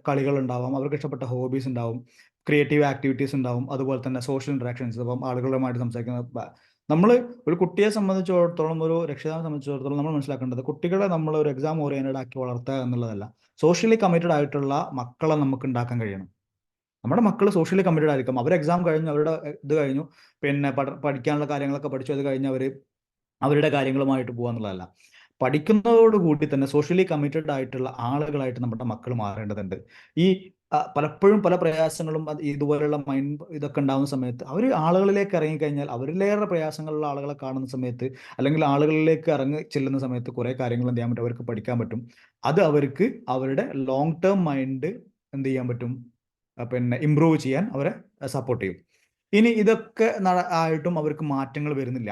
കളികൾ ഉണ്ടാവാം, അവർക്ക് ഇഷ്ടപ്പെട്ട ഹോബീസ് ഉണ്ടാവും, ക്രിയേറ്റീവ് ആക്ടിവിറ്റീസ് ഉണ്ടാവും, അതുപോലെ തന്നെ സോഷ്യൽ ഇൻട്രാക്ഷൻസ്, ഇപ്പം ആളുകളുമായിട്ട് സംസാരിക്കുന്ന നമ്മൾ ഒരു കുട്ടിയെ സംബന്ധിച്ചിടത്തോളം, ഒരു രക്ഷിതാവിനെ സംബന്ധിച്ചിടത്തോളം നമ്മൾ മനസ്സിലാക്കേണ്ടത് കുട്ടികളെ നമ്മൾ ഒരു എക്സാം ഓറിയൻറ്റഡ് ആക്കി വളർത്തുക എന്നുള്ളതല്ല, സോഷ്യലി കമ്മിറ്റഡ് ആയിട്ടുള്ള മക്കളെ നമുക്ക് ഉണ്ടാക്കാൻ കഴിയണം. നമ്മുടെ മക്കൾ സോഷ്യലി കമ്മിറ്റഡ് ആയിരിക്കും. അവർ എക്സാം കഴിഞ്ഞു, അവരുടെ ഇത് കഴിഞ്ഞു, പിന്നെ പഠിക്കാനുള്ള കാര്യങ്ങളൊക്കെ പഠിച്ചു, അത് കഴിഞ്ഞ് അവരുടെ കാര്യങ്ങളുമായിട്ട് പോകുക എന്നുള്ളതല്ല. പഠിക്കുന്നതോടുകൂടി തന്നെ സോഷ്യലി കമ്മിറ്റഡ് ആയിട്ടുള്ള ആളുകളായിട്ട് നമ്മുടെ മക്കൾ മാറേണ്ടതുണ്ട്. ഈ പലപ്പോഴും പല പ്രയാസങ്ങളും ഇതുപോലെയുള്ള മൈൻഡ് ഇതൊക്കെ ഉണ്ടാകുന്ന സമയത്ത് അവർ ആളുകളിലേക്ക് ഇറങ്ങിക്കഴിഞ്ഞാൽ, അവരിലേറെ പ്രയാസങ്ങളുള്ള ആളുകളെ കാണുന്ന സമയത്ത്, അല്ലെങ്കിൽ ആളുകളിലേക്ക് ഇറങ്ങി ചെല്ലുന്ന സമയത്ത് കുറേ കാര്യങ്ങൾ എന്ത് ചെയ്യാൻ പറ്റും, അവർക്ക് പഠിക്കാൻ പറ്റും. അത് അവർക്ക് അവരുടെ ലോങ് ടേം മൈൻഡ് എന്ത് ചെയ്യാൻ പറ്റും, പിന്നെ ഇമ്പ്രൂവ് ചെയ്യാൻ അവരെ സപ്പോർട്ട് ചെയ്യും. ഇനി ഇതൊക്കെ ആയിട്ടും അവർക്ക് മാറ്റങ്ങൾ വരുന്നില്ല.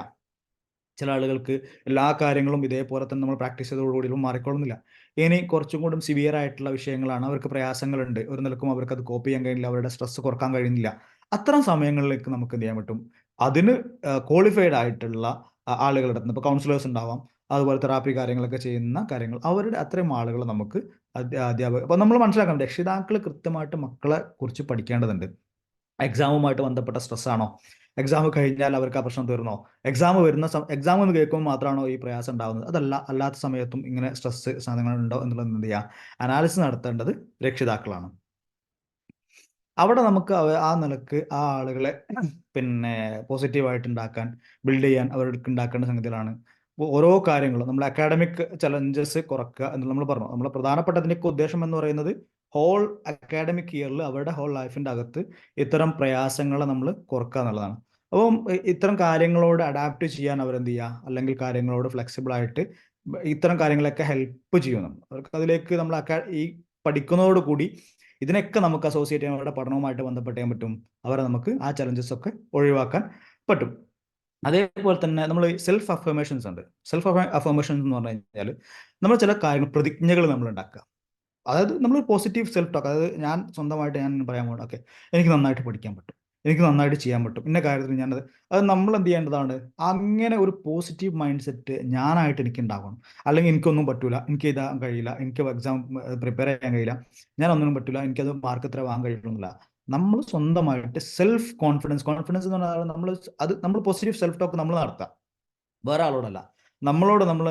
ചില ആളുകൾക്ക് എല്ലാ കാര്യങ്ങളും ഇതേപോലെ തന്നെ നമ്മൾ പ്രാക്ടീസ് ചെയ്തതോടുകൂടി മാറിക്കൊള്ളുന്നില്ല. ഇനി കുറച്ചും കൂടി സിവിയർ ആയിട്ടുള്ള വിഷയങ്ങളാണ്, അവർക്ക് പ്രയാസങ്ങളുണ്ട്, ഒരു നിലക്കും അവർക്ക് അത് കോപ്പ് ചെയ്യാൻ കഴിയില്ല, അവരുടെ സ്ട്രെസ് കുറക്കാൻ കഴിയുന്നില്ല. അത്തരം സമയങ്ങളിലേക്ക് നമുക്ക് എന്ത് ചെയ്യാൻ പറ്റും, അതിന് ക്വാളിഫൈഡ് ആയിട്ടുള്ള ആളുകളുടെ അടുത്ത്, ഇപ്പോൾ കൗൺസിലേഴ്സ് ഉണ്ടാവാം, അതുപോലെ തെറാപ്പി കാര്യങ്ങളൊക്കെ ചെയ്യുന്ന കാര്യങ്ങൾ, അവരുടെ അത്രയും ആളുകൾ നമുക്ക് അധ്യാപകർ. അപ്പോൾ നമ്മൾ മനസ്സിലാക്കണം, രക്ഷിതാക്കൾ കൃത്യമായിട്ട് മക്കളെ കുറിച്ച് പഠിക്കേണ്ടതുണ്ട്. എക്സാമുമായിട്ട് ബന്ധപ്പെട്ട സ്ട്രെസ്സാണോ, എക്സാം കഴിഞ്ഞാൽ അവർക്ക് ആ പ്രശ്നം തീർന്നോ, എക്സാം എന്ന് കേൾക്കുമ്പോൾ മാത്രമാണോ ഈ പ്രയാസം ഉണ്ടാകുന്നത്, അതല്ല അല്ലാത്ത സമയത്തും ഇങ്ങനെ സ്ട്രെസ് സാധനങ്ങളുണ്ടോ എന്നുള്ളത് എന്ത് ചെയ്യുക, അനാലിസിസ് നടത്തേണ്ടത് രക്ഷിതാക്കളാണ്. അവിടെ നമുക്ക് ആ നിലക്ക് ആ ആളുകളെ പിന്നെ പോസിറ്റീവായിട്ട് ഉണ്ടാക്കാൻ, ബിൽഡ് ചെയ്യാൻ അവർക്ക് ഉണ്ടാക്കേണ്ട സംഗതികളാണ്. അപ്പോൾ ഓരോ കാര്യങ്ങളും നമ്മൾ അക്കാഡമിക് ചലഞ്ചസ് കുറക്കുക എന്ന് നമ്മൾ പറഞ്ഞു. നമ്മൾ പ്രധാനപ്പെട്ടതിൻ്റെയൊക്കെ ഉദ്ദേശം എന്ന് പറയുന്നത് ഹോൾ അക്കാഡമിക് ഇയറിൽ അവരുടെ ഹോൾ ലൈഫിൻ്റെ അകത്ത് ഇത്തരം പ്രയാസങ്ങളെ നമ്മൾ കുറക്കുക എന്നുള്ളതാണ്. അപ്പം ഇത്തരം കാര്യങ്ങളോട് അഡാപ്റ്റ് ചെയ്യാൻ അവരെന്ത് ചെയ്യുക, അല്ലെങ്കിൽ കാര്യങ്ങളോട് ഫ്ലെക്സിബിൾ ആയിട്ട് ഇത്തരം കാര്യങ്ങളൊക്കെ ഹെൽപ്പ് ചെയ്യും. അവർക്ക് അതിലേക്ക് നമ്മൾ ഈ പഠിക്കുന്നതോടുകൂടി ഇതിനൊക്കെ നമുക്ക് അസോസിയേറ്റ് ചെയ്യാൻ, അവരുടെ പഠനവുമായിട്ട് ബന്ധപ്പെട്ട് ചെയ്യാൻ പറ്റും, അവരെ നമുക്ക് ആ ചലഞ്ചസ് ഒക്കെ ഒഴിവാക്കാൻ പറ്റും. അതേപോലെ തന്നെ നമ്മൾ സെൽഫ് അഫർമേഷൻസ് ഉണ്ട്. സെൽഫ് അഫർമേഷൻസ് എന്ന് പറഞ്ഞു കഴിഞ്ഞാൽ നമ്മൾ ചില കാര്യങ്ങൾ, പ്രതിജ്ഞകൾ നമ്മൾ ഉണ്ടാക്കുക. അതായത് നമ്മൾ പോസിറ്റീവ് സെൽഫ് ടോക്ക്, അതായത് ഞാൻ സ്വന്തമായിട്ട് ഞാൻ പറയാൻ പോകുന്നത്, ഓക്കെ എനിക്ക് നന്നായിട്ട് പഠിക്കാൻ പറ്റും, എനിക്ക് നന്നായിട്ട് ചെയ്യാൻ പറ്റും, ഇന്ന കാര്യത്തിൽ ഞാനത്, അത് നമ്മൾ എന്ത് ചെയ്യേണ്ടതാണ്, അങ്ങനെ ഒരു പോസിറ്റീവ് മൈൻഡ് സെറ്റ് ഞാനായിട്ട് എനിക്ക് ഉണ്ടാകണം. അല്ലെങ്കിൽ എനിക്കൊന്നും പറ്റൂല, എനിക്ക് എഴുതാൻ കഴിയില്ല, എനിക്ക് എക്സാം പ്രിപ്പയർ ചെയ്യാൻ കഴിയില്ല, ഞാൻ ഒന്നിനും പറ്റില്ല, എനിക്കത് മാർക്ക് എത്ര വാങ്ങാൻ കഴിയുന്നില്ല. നമ്മൾ സ്വന്തമായിട്ട് സെൽഫ് കോൺഫിഡൻസ് എന്ന് പറഞ്ഞാൽ നമ്മൾ പോസിറ്റീവ് സെൽഫ് ടോക്ക് നമ്മൾ നടത്താം, വേറെ ആളോടല്ല, നമ്മളോട് നമ്മൾ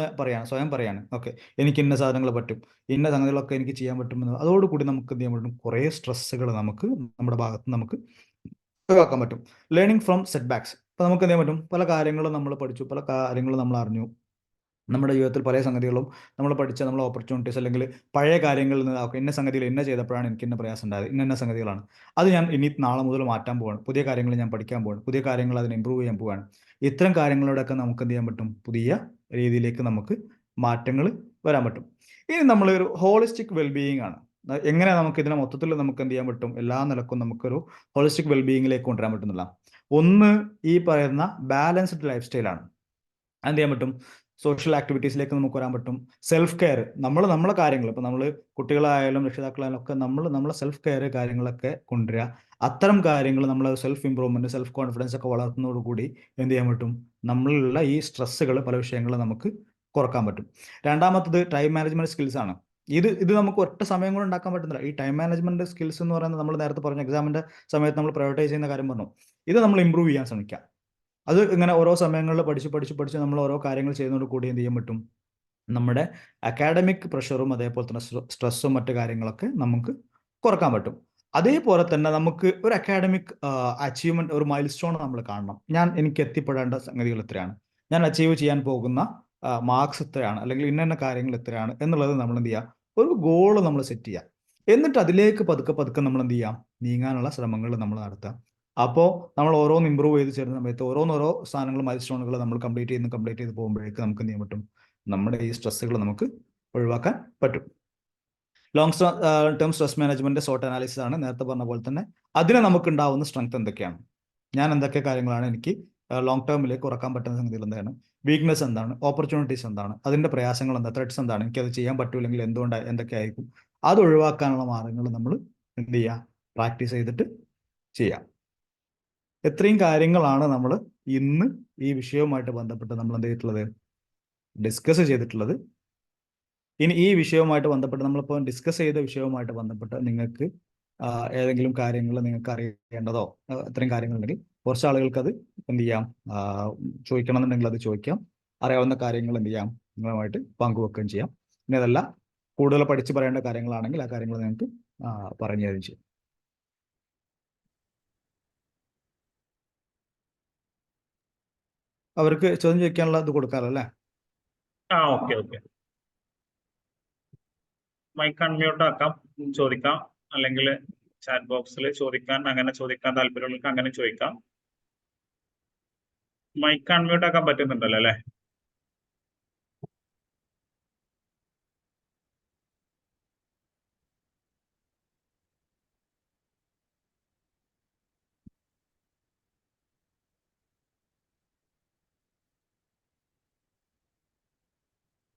സ്വയം പറയാണ്, ഓക്കെ എനിക്ക് ഇന്ന സാധനങ്ങൾ പറ്റും, ഇന്ന സംഗതികളൊക്കെ എനിക്ക് ചെയ്യാൻ പറ്റുമെന്ന്. അതോടുകൂടി നമുക്ക് എന്ത് ചെയ്യാൻ പറ്റും, കുറേ സ്ട്രെസ്സുകൾ നമുക്ക് നമ്മുടെ ഭാഗത്ത് നമുക്ക് ഒഴിവാക്കാൻ പറ്റും. Learning from set backs. അപ്പോൾ നമുക്ക് എന്ത് ചെയ്യാൻ പറ്റും, പല കാര്യങ്ങളും നമ്മൾ പഠിച്ചു, പല കാര്യങ്ങളും നമ്മൾ അറിഞ്ഞു, നമ്മുടെ ജീവിതത്തിൽ പല സംഗതികളും നമ്മൾ പഠിച്ച നമ്മൾ ഓപ്പർച്യൂണിറ്റീസ്, അല്ലെങ്കിൽ പഴയ കാര്യങ്ങളിൽ നിന്ന് ഇന്ന സംഗതികൾ ഇന്ന ചെയ്തപ്പോഴാണ് എനിക്ക് ഇന്ന പ്രയാസം ഉണ്ടായത്, ഇന്ന സംഗതികളാണ്, അത് ഞാൻ ഇനി നാളെ മുതൽ മാറ്റാൻ പോവാണ്, പുതിയ കാര്യങ്ങൾ ഞാൻ പഠിക്കാൻ പോവാണ്, പുതിയ കാര്യങ്ങൾ അതിനെ ഇമ്പ്രൂവ് ചെയ്യാൻ പോവാണ്. ഇത്തരം കാര്യങ്ങളോടൊക്കെ നമുക്ക് എന്ത് ചെയ്യാൻ പറ്റും, പുതിയ രീതിയിലേക്ക് നമുക്ക് മാറ്റങ്ങൾ വരാൻ പറ്റും. ഇനി നമ്മളൊരു ഹോളിസ്റ്റിക് വെൽബീയിങ് ആണ്. എങ്ങനെ നമുക്ക് ഇതിനെ മൊത്തത്തിൽ നമുക്ക് എന്ത് ചെയ്യാൻ പറ്റും, എല്ലാ നിലക്കും നമുക്കൊരു ഹോളിസ്റ്റിക് വെൽബീയിങ്ങിലേക്ക് കൊണ്ടുവരാൻ പറ്റുന്നില്ല. ഒന്ന് ഈ പറയുന്ന ബാലൻസ്ഡ് ലൈഫ് സ്റ്റൈലാണ്. എന്ത് ചെയ്യാൻ പറ്റും, സോഷ്യൽ ആക്ടിവിറ്റീസിലേക്ക് നമുക്ക് വരാൻ പറ്റും. സെൽഫ് കെയർ, നമ്മളെ കാര്യങ്ങൾ, ഇപ്പോൾ നമ്മൾ കുട്ടികളായാലും രക്ഷിതാക്കളായാലും ഒക്കെ നമ്മളെ സെൽഫ് കെയർ കാര്യങ്ങളൊക്കെ കൊണ്ടുവരിക. അത്തരം കാര്യങ്ങൾ നമ്മൾ സെൽഫ് ഇമ്പ്രൂവ്മെന്റ്, സെൽഫ് കോൺഫിഡൻസ് ഒക്കെ വളർത്തുന്നതോടുകൂടി എന്ത് ചെയ്യാൻ പറ്റും, നമ്മളിലുള്ള ഈ സ്ട്രെസ്സുകൾ, പല വിഷയങ്ങളും നമുക്ക് കുറക്കാൻ പറ്റും. രണ്ടാമത്തത് ടൈം മാനേജ്മെന്റ് സ്കിൽസ് ആണ്. ഇത് നമുക്ക് ഒറ്റ സമയം കൊണ്ട് ഉണ്ടാക്കാൻ പറ്റുന്നില്ല. ഈ ടൈം മാനേജ്മെന്റ് സ്കിൽസ് എന്ന് പറയുന്നത് നമ്മൾ നേരത്തെ പറഞ്ഞ എക്സാമിന്റെ സമയത്ത് നമ്മൾ പ്രയോറിറ്റൈസ് ചെയ്യുന്ന കാര്യം പറഞ്ഞു, ഇത് നമ്മൾ ഇമ്പ്രൂവ് ചെയ്യാൻ ശ്രമിക്കാം. അത് ഇങ്ങനെ ഓരോ സമയങ്ങളിൽ പഠിച്ച് നമ്മൾ ഓരോ കാര്യങ്ങൾ ചെയ്യുന്നതോട് കൂടി എന്ത് ചെയ്യാൻ പറ്റും, നമ്മുടെ അക്കാഡമിക് പ്രഷറും അതേപോലെ തന്നെ സ്ട്രെസ്സും മറ്റു കാര്യങ്ങളൊക്കെ നമുക്ക് കുറക്കാൻ പറ്റും. അതേപോലെ തന്നെ നമുക്ക് ഒരു അക്കാഡമിക് അച്ചീവ്മെന്റ്, ഒരു മൈൽ സ്റ്റോൺ നമ്മൾ കാണണം. എനിക്ക് എത്തിപ്പെടേണ്ട സംഗതികൾ എത്രയാണ്, ഞാൻ അച്ചീവ് ചെയ്യാൻ പോകുന്ന മാർക്സ് എത്രയാണ്, അല്ലെങ്കിൽ ഇന്ന കാര്യങ്ങൾ എത്രയാണ് എന്നുള്ളത് നമ്മൾ എന്ത് ചെയ്യുക, ഒരു ഗോൾ നമ്മൾ സെറ്റ് ചെയ്യുക. എന്നിട്ട് അതിലേക്ക് പതുക്കെ നമ്മൾ എന്ത് ചെയ്യാം, നീങ്ങാനുള്ള ശ്രമങ്ങൾ നമ്മൾ നടത്തുക. അപ്പോൾ നമ്മൾ ഓരോന്ന് ഇമ്പ്രൂവ് ചെയ്ത് ചേരുന്ന സമയത്ത് ഓരോ സാധനങ്ങൾ, മൈൽ സ്റ്റോണുകൾ നമ്മൾ കംപ്ലീറ്റ് ചെയ്ത് പോകുമ്പോഴേക്ക് നമുക്ക് എന്ത് ചെയ്യാൻ പറ്റും, നമ്മുടെ ഈ സ്ട്രെസ്സുകൾ നമുക്ക് ഒഴിവാക്കാൻ പറ്റും. ലോങ് ടേം സ്ട്രെസ് മാനേജ്മെന്റ് സോട്ട് അനാലിസിസ് ആണ്. നേരത്തെ പറഞ്ഞ പോലെ തന്നെ അതിന് നമുക്ക് ഉണ്ടാവുന്ന സ്ട്രെങ്ത് എന്തൊക്കെയാണ്, ഞാൻ എന്തൊക്കെ കാര്യങ്ങളാണ് എനിക്ക് ലോങ് ടേമിലേക്ക് കുറക്കാൻ പറ്റുന്ന സംഗതികൾ എന്താണ്, വീക്ക്നെസ് എന്താണ്, ഓപ്പർച്യൂണിറ്റീസ് എന്താണ്, അതിന്റെ പ്രയാസങ്ങൾ എന്താ, ത്രെഡ്സ് എന്താണ്, എനിക്കത് ചെയ്യാൻ പറ്റൂല്ലെങ്കിൽ എന്തുകൊണ്ട് എന്തൊക്കെ ആയിരിക്കും, അത് ഒഴിവാക്കാനുള്ള മാർഗങ്ങൾ നമ്മൾ എന്ത് ചെയ്യുക, പ്രാക്ടീസ് ചെയ്തിട്ട് ചെയ്യാം. എത്രയും കാര്യങ്ങളാണ് നമ്മൾ ഇന്ന് ഈ വിഷയവുമായിട്ട് ബന്ധപ്പെട്ട് നമ്മൾ എന്ത് ചെയ്തിട്ടുള്ളത്, ഡിസ്കസ് ചെയ്തിട്ടുള്ളത്. ഇനി ഈ വിഷയവുമായിട്ട് ബന്ധപ്പെട്ട് നമ്മളിപ്പോൾ ഡിസ്കസ് ചെയ്ത വിഷയവുമായിട്ട് ബന്ധപ്പെട്ട് നിങ്ങൾക്ക് ഏതെങ്കിലും കാര്യങ്ങൾ നിങ്ങൾക്ക് അറിയേണ്ടതോ ഇത്രയും കാര്യങ്ങളുണ്ടെങ്കിൽ കുറച്ച് ആളുകൾക്ക് അത് എന്ത് ചെയ്യാം, ചോദിക്കണം എന്നുണ്ടെങ്കിൽ അത് ചോദിക്കാം. അറിയാവുന്ന കാര്യങ്ങൾ എന്ത് ചെയ്യാം, നിങ്ങളുമായിട്ട് പങ്കുവെക്കുകയും ചെയ്യാം. ഇനി അതല്ല കൂടുതൽ പഠിച്ച് പറയേണ്ട കാര്യങ്ങളാണെങ്കിൽ ആ കാര്യങ്ങൾ നിങ്ങൾക്ക് പറഞ്ഞു തരും ചെയ്യും. അവർക്ക് ചോദ്യം ചോദിക്കാനുള്ള ഇത് കൊടുക്കാമല്ലോ അല്ലേ? Okay okay. മൈക്ക് അൺമ്യൂട്ട് ആക്കാം, ചോദിക്കാം. അല്ലെങ്കിൽ ചാറ്റ് ബോക്സിൽ ചോദിക്കാൻ, അങ്ങനെ ചോദിക്കാൻ താല്പര്യമുള്ളവർക്ക് അങ്ങനെ ചോദിക്കാം. മൈക്ക് അൺമ്യൂട്ട് ആക്കാൻ പറ്റുന്നുണ്ടല്ലോ അല്ലേ?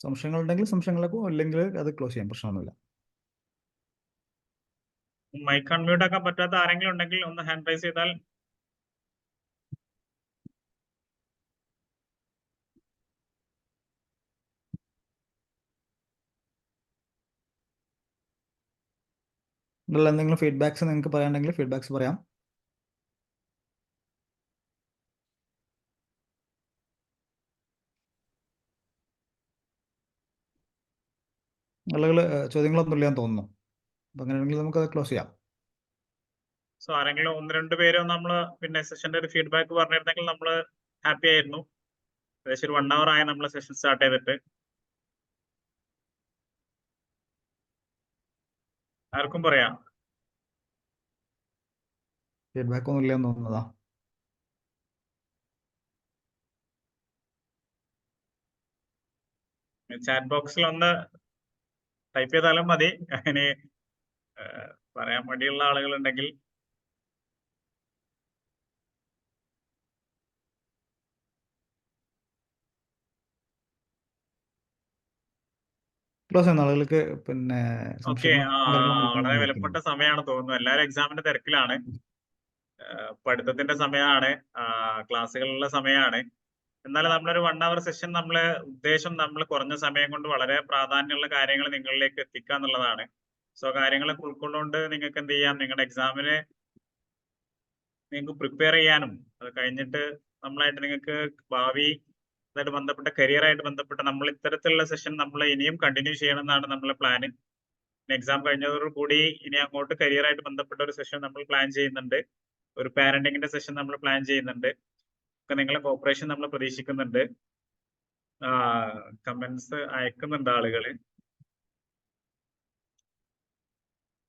സംശയങ്ങളുണ്ടെങ്കിൽ സംശയങ്ങളൊക്കെ, അല്ലെങ്കിൽ അത് ക്ലോസ് ചെയ്യാം, പ്രശ്നമൊന്നുമില്ല. മൈക്ക് അൺമ്യൂട്ട് ആക്കാൻ പറ്റാത്ത ആരെങ്കിലും ഉണ്ടെങ്കിൽ ഒന്ന് ഹാൻഡ് റൈസ് ചെയ്താൽ. എന്തെങ്കിലും ഫീഡ്ബാക്സ് നിങ്ങൾക്ക് പറയാനുണ്ടെങ്കിൽ ഫീഡ്ബാക്സ് പറയാം. ആളുകൾ ചോദ്യങ്ങളൊന്നും ഇല്ലാന്ന് തോന്നുന്നു. അപ്പം അങ്ങനെയാണെങ്കിൽ നമുക്കത് ക്ലോസ് ചെയ്യാം. സോ ആരെങ്കിലും ഒന്ന് രണ്ട് പേര് നമ്മൾ പിന്നെ സെഷന്റെ ഒരു ഫീഡ്ബാക്ക് പറഞ്ഞിരുന്നെങ്കിൽ നമ്മൾ ഹാപ്പി ആയിരുന്നു. ഏകദേശം ഒരു 1 hour ആയി നമ്മൾ സെഷൻ സ്റ്റാർട്ട് ചെയ്തിട്ട്. ആർക്കും പറയാം. ഫീഡ്ബാക്ക് ഒന്നും ഇല്ലാന്ന് തോന്നുന്നതാ. ചാറ്റ് ബോക്സിൽ ഒന്ന് ടൈപ്പ് ചെയ്താലും മതി. അങ്ങനെ പറയാൻ മടിയുള്ള ആളുകളുണ്ടെങ്കിൽ. ക്ലോസ് ചെയ്യുന്ന ആളുകൾക്ക് പിന്നെ ഓക്കെ, വളരെ വിലപ്പെട്ട സമയമാണ് തോന്നുന്നു. എല്ലാവരും എക്സാമിന്റെ തിരക്കിലാണ്. പഠിത്തത്തിന്റെ സമയമാണ്, ക്ലാസ്സുകളുള്ള സമയമാണ്. എന്നാലും നമ്മളൊരു 1 hour സെഷൻ നമ്മളെ ഉദ്ദേശം നമ്മൾ കുറഞ്ഞ സമയം കൊണ്ട് വളരെ പ്രാധാന്യമുള്ള കാര്യങ്ങൾ നിങ്ങളിലേക്ക് എത്തിക്കുക എന്നുള്ളതാണ്. സോ കാര്യങ്ങളൊക്കെ ഉൾക്കൊണ്ടുകൊണ്ട് നിങ്ങൾക്ക് എന്ത് ചെയ്യാം, നിങ്ങളുടെ എക്സാമിന് നിങ്ങൾക്ക് പ്രിപ്പയർ ചെയ്യാനും അത് കഴിഞ്ഞിട്ട് നമ്മളായിട്ട് നിങ്ങൾക്ക് ഭാവി ആയിട്ട് ബന്ധപ്പെട്ട കരിയറായിട്ട് ബന്ധപ്പെട്ട നമ്മൾ ഇത്തരത്തിലുള്ള സെഷൻ നമ്മൾ ഇനിയും കണ്ടിന്യൂ ചെയ്യണമെന്നാണ് നമ്മളെ പ്ലാന്. എക്സാം കഴിഞ്ഞതോടുകൂടി ഇനി അങ്ങോട്ട് കരിയറായിട്ട് ബന്ധപ്പെട്ട ഒരു സെഷൻ നമ്മൾ പ്ലാൻ ചെയ്യുന്നുണ്ട്. ഒരു പാരന്റിങ്ങിന്റെ സെഷൻ നമ്മൾ പ്ലാൻ ചെയ്യുന്നുണ്ട്. ഒക്കെ നിങ്ങളെ കോപ്പറേഷൻ നമ്മൾ പ്രതീക്ഷിക്കുന്നുണ്ട്. കമന്റ്സ് അയക്കുന്നുണ്ട് ആളുകൾ.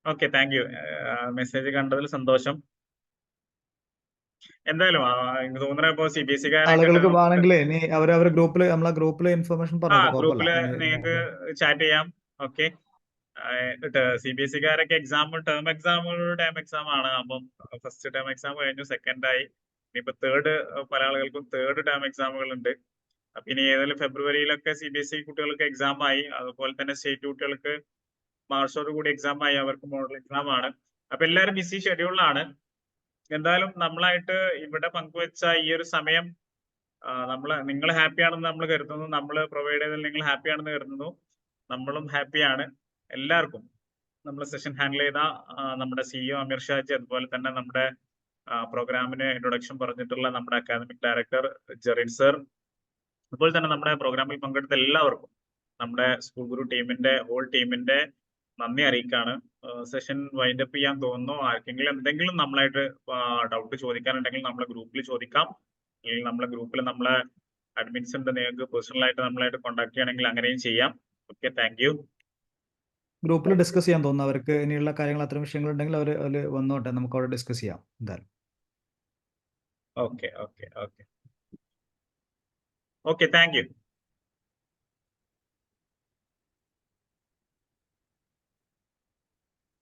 Okay, thank you. മെസ്സേജ് കണ്ടതിൽ സന്തോഷം. എന്തായാലും എനിക്ക് തോന്നുന്നത് ഇപ്പോ CBSE ആളുകൾക്ക് വേണമെങ്കിൽ അവരവരുടെ ഗ്രൂപ്പിൽ നമ്മളെ ഗ്രൂപ്പിൽ ഇൻഫർമേഷൻ പറഞ്ഞു ഗ്രൂപ്പില് നിങ്ങൾക്ക് ചാറ്റ് ചെയ്യാം. Okay, CBSE exam term exam ആണ്. അപ്പം ഫസ്റ്റ് ടേം എക്സാം കഴിഞ്ഞു, സെക്കൻഡ് ആയി. ഇനിയിപ്പോ തേർഡ്, പല ആളുകൾക്കും തേർഡ് ടേം എക്സാമുകൾ ഉണ്ട്. അപ്പൊ ഇനി ഏതായാലും ഫെബ്രുവരിയിലൊക്കെ CBSE കുട്ടികൾക്ക് എക്സാം ആയി. അതുപോലെ തന്നെ സ്റ്റേറ്റ് കുട്ടികൾക്ക് മാർച്ചോട് കൂടി എക്സാം ആയി, അവർക്ക് മോഡൽ എക്സാം ആണ്. അപ്പൊ എല്ലാവരും ബിസി ഷെഡ്യൂളിലാണ്. എന്തായാലും നമ്മളായിട്ട് ഇവിടെ പങ്കുവെച്ച ഈ ഒരു സമയം നിങ്ങൾ ഹാപ്പിയാണെന്ന് നമ്മൾ കരുതുന്നു. നമ്മൾ പ്രൊവൈഡ് ചെയ്തതിൽ നിങ്ങൾ ഹാപ്പിയാണെന്ന് കരുതുന്നു. നമ്മളും ഹാപ്പിയാണ്. എല്ലാവർക്കും നമ്മൾ സെഷൻ ഹാൻഡിൽ ചെയ്ത നമ്മുടെ CEO അമീർ ഷാജി, അതുപോലെ തന്നെ നമ്മുടെ പ്രോഗ്രാമിന് ഇൻട്രൊഡക്ഷൻ പറഞ്ഞിട്ടുള്ള നമ്മുടെ അക്കാദമിക് ഡയറക്ടർ ജെറിൻ സർ, അതുപോലെ തന്നെ നമ്മുടെ പ്രോഗ്രാമിൽ പങ്കെടുത്ത എല്ലാവർക്കും നമ്മുടെ സ്കൂൾ ഗുരു ടീമിന്റെ ഹോൾ ടീമിന്റെ നന്ദി അറിയിക്കാണ്. സെഷൻ വൈൻഡ് അപ്പ് ചെയ്യാൻ തോന്നുന്നു. ആർക്കെങ്കിലും എന്തെങ്കിലും നമ്മളായിട്ട് ഡൗട്ട് ചോദിക്കാനുണ്ടെങ്കിൽ നമ്മളെ ഗ്രൂപ്പിൽ ചോദിക്കാം. അല്ലെങ്കിൽ നമ്മളെ ഗ്രൂപ്പിൽ നമ്മളെ അഡ്മിൻസ് ഉണ്ട്, നിങ്ങൾക്ക് പേഴ്സണലായിട്ട് നമ്മളായിട്ട് കോൺടാക്ട് ചെയ്യണമെങ്കിൽ അങ്ങനെയും ചെയ്യാം. Okay, thank you. ഗ്രൂപ്പിൽ ഡിസ്കസ് ചെയ്യാൻ തോന്നുന്നു. അവർക്ക് ഇനിയുള്ള കാര്യങ്ങൾ അത്തരം വിഷയങ്ങൾ ഉണ്ടെങ്കിൽ അവർ വന്നോട്ടെ, നമുക്ക് അവിടെ ഡിസ്കസ് ചെയ്യാം എന്തായാലും. Okay okay okay okay, thank you.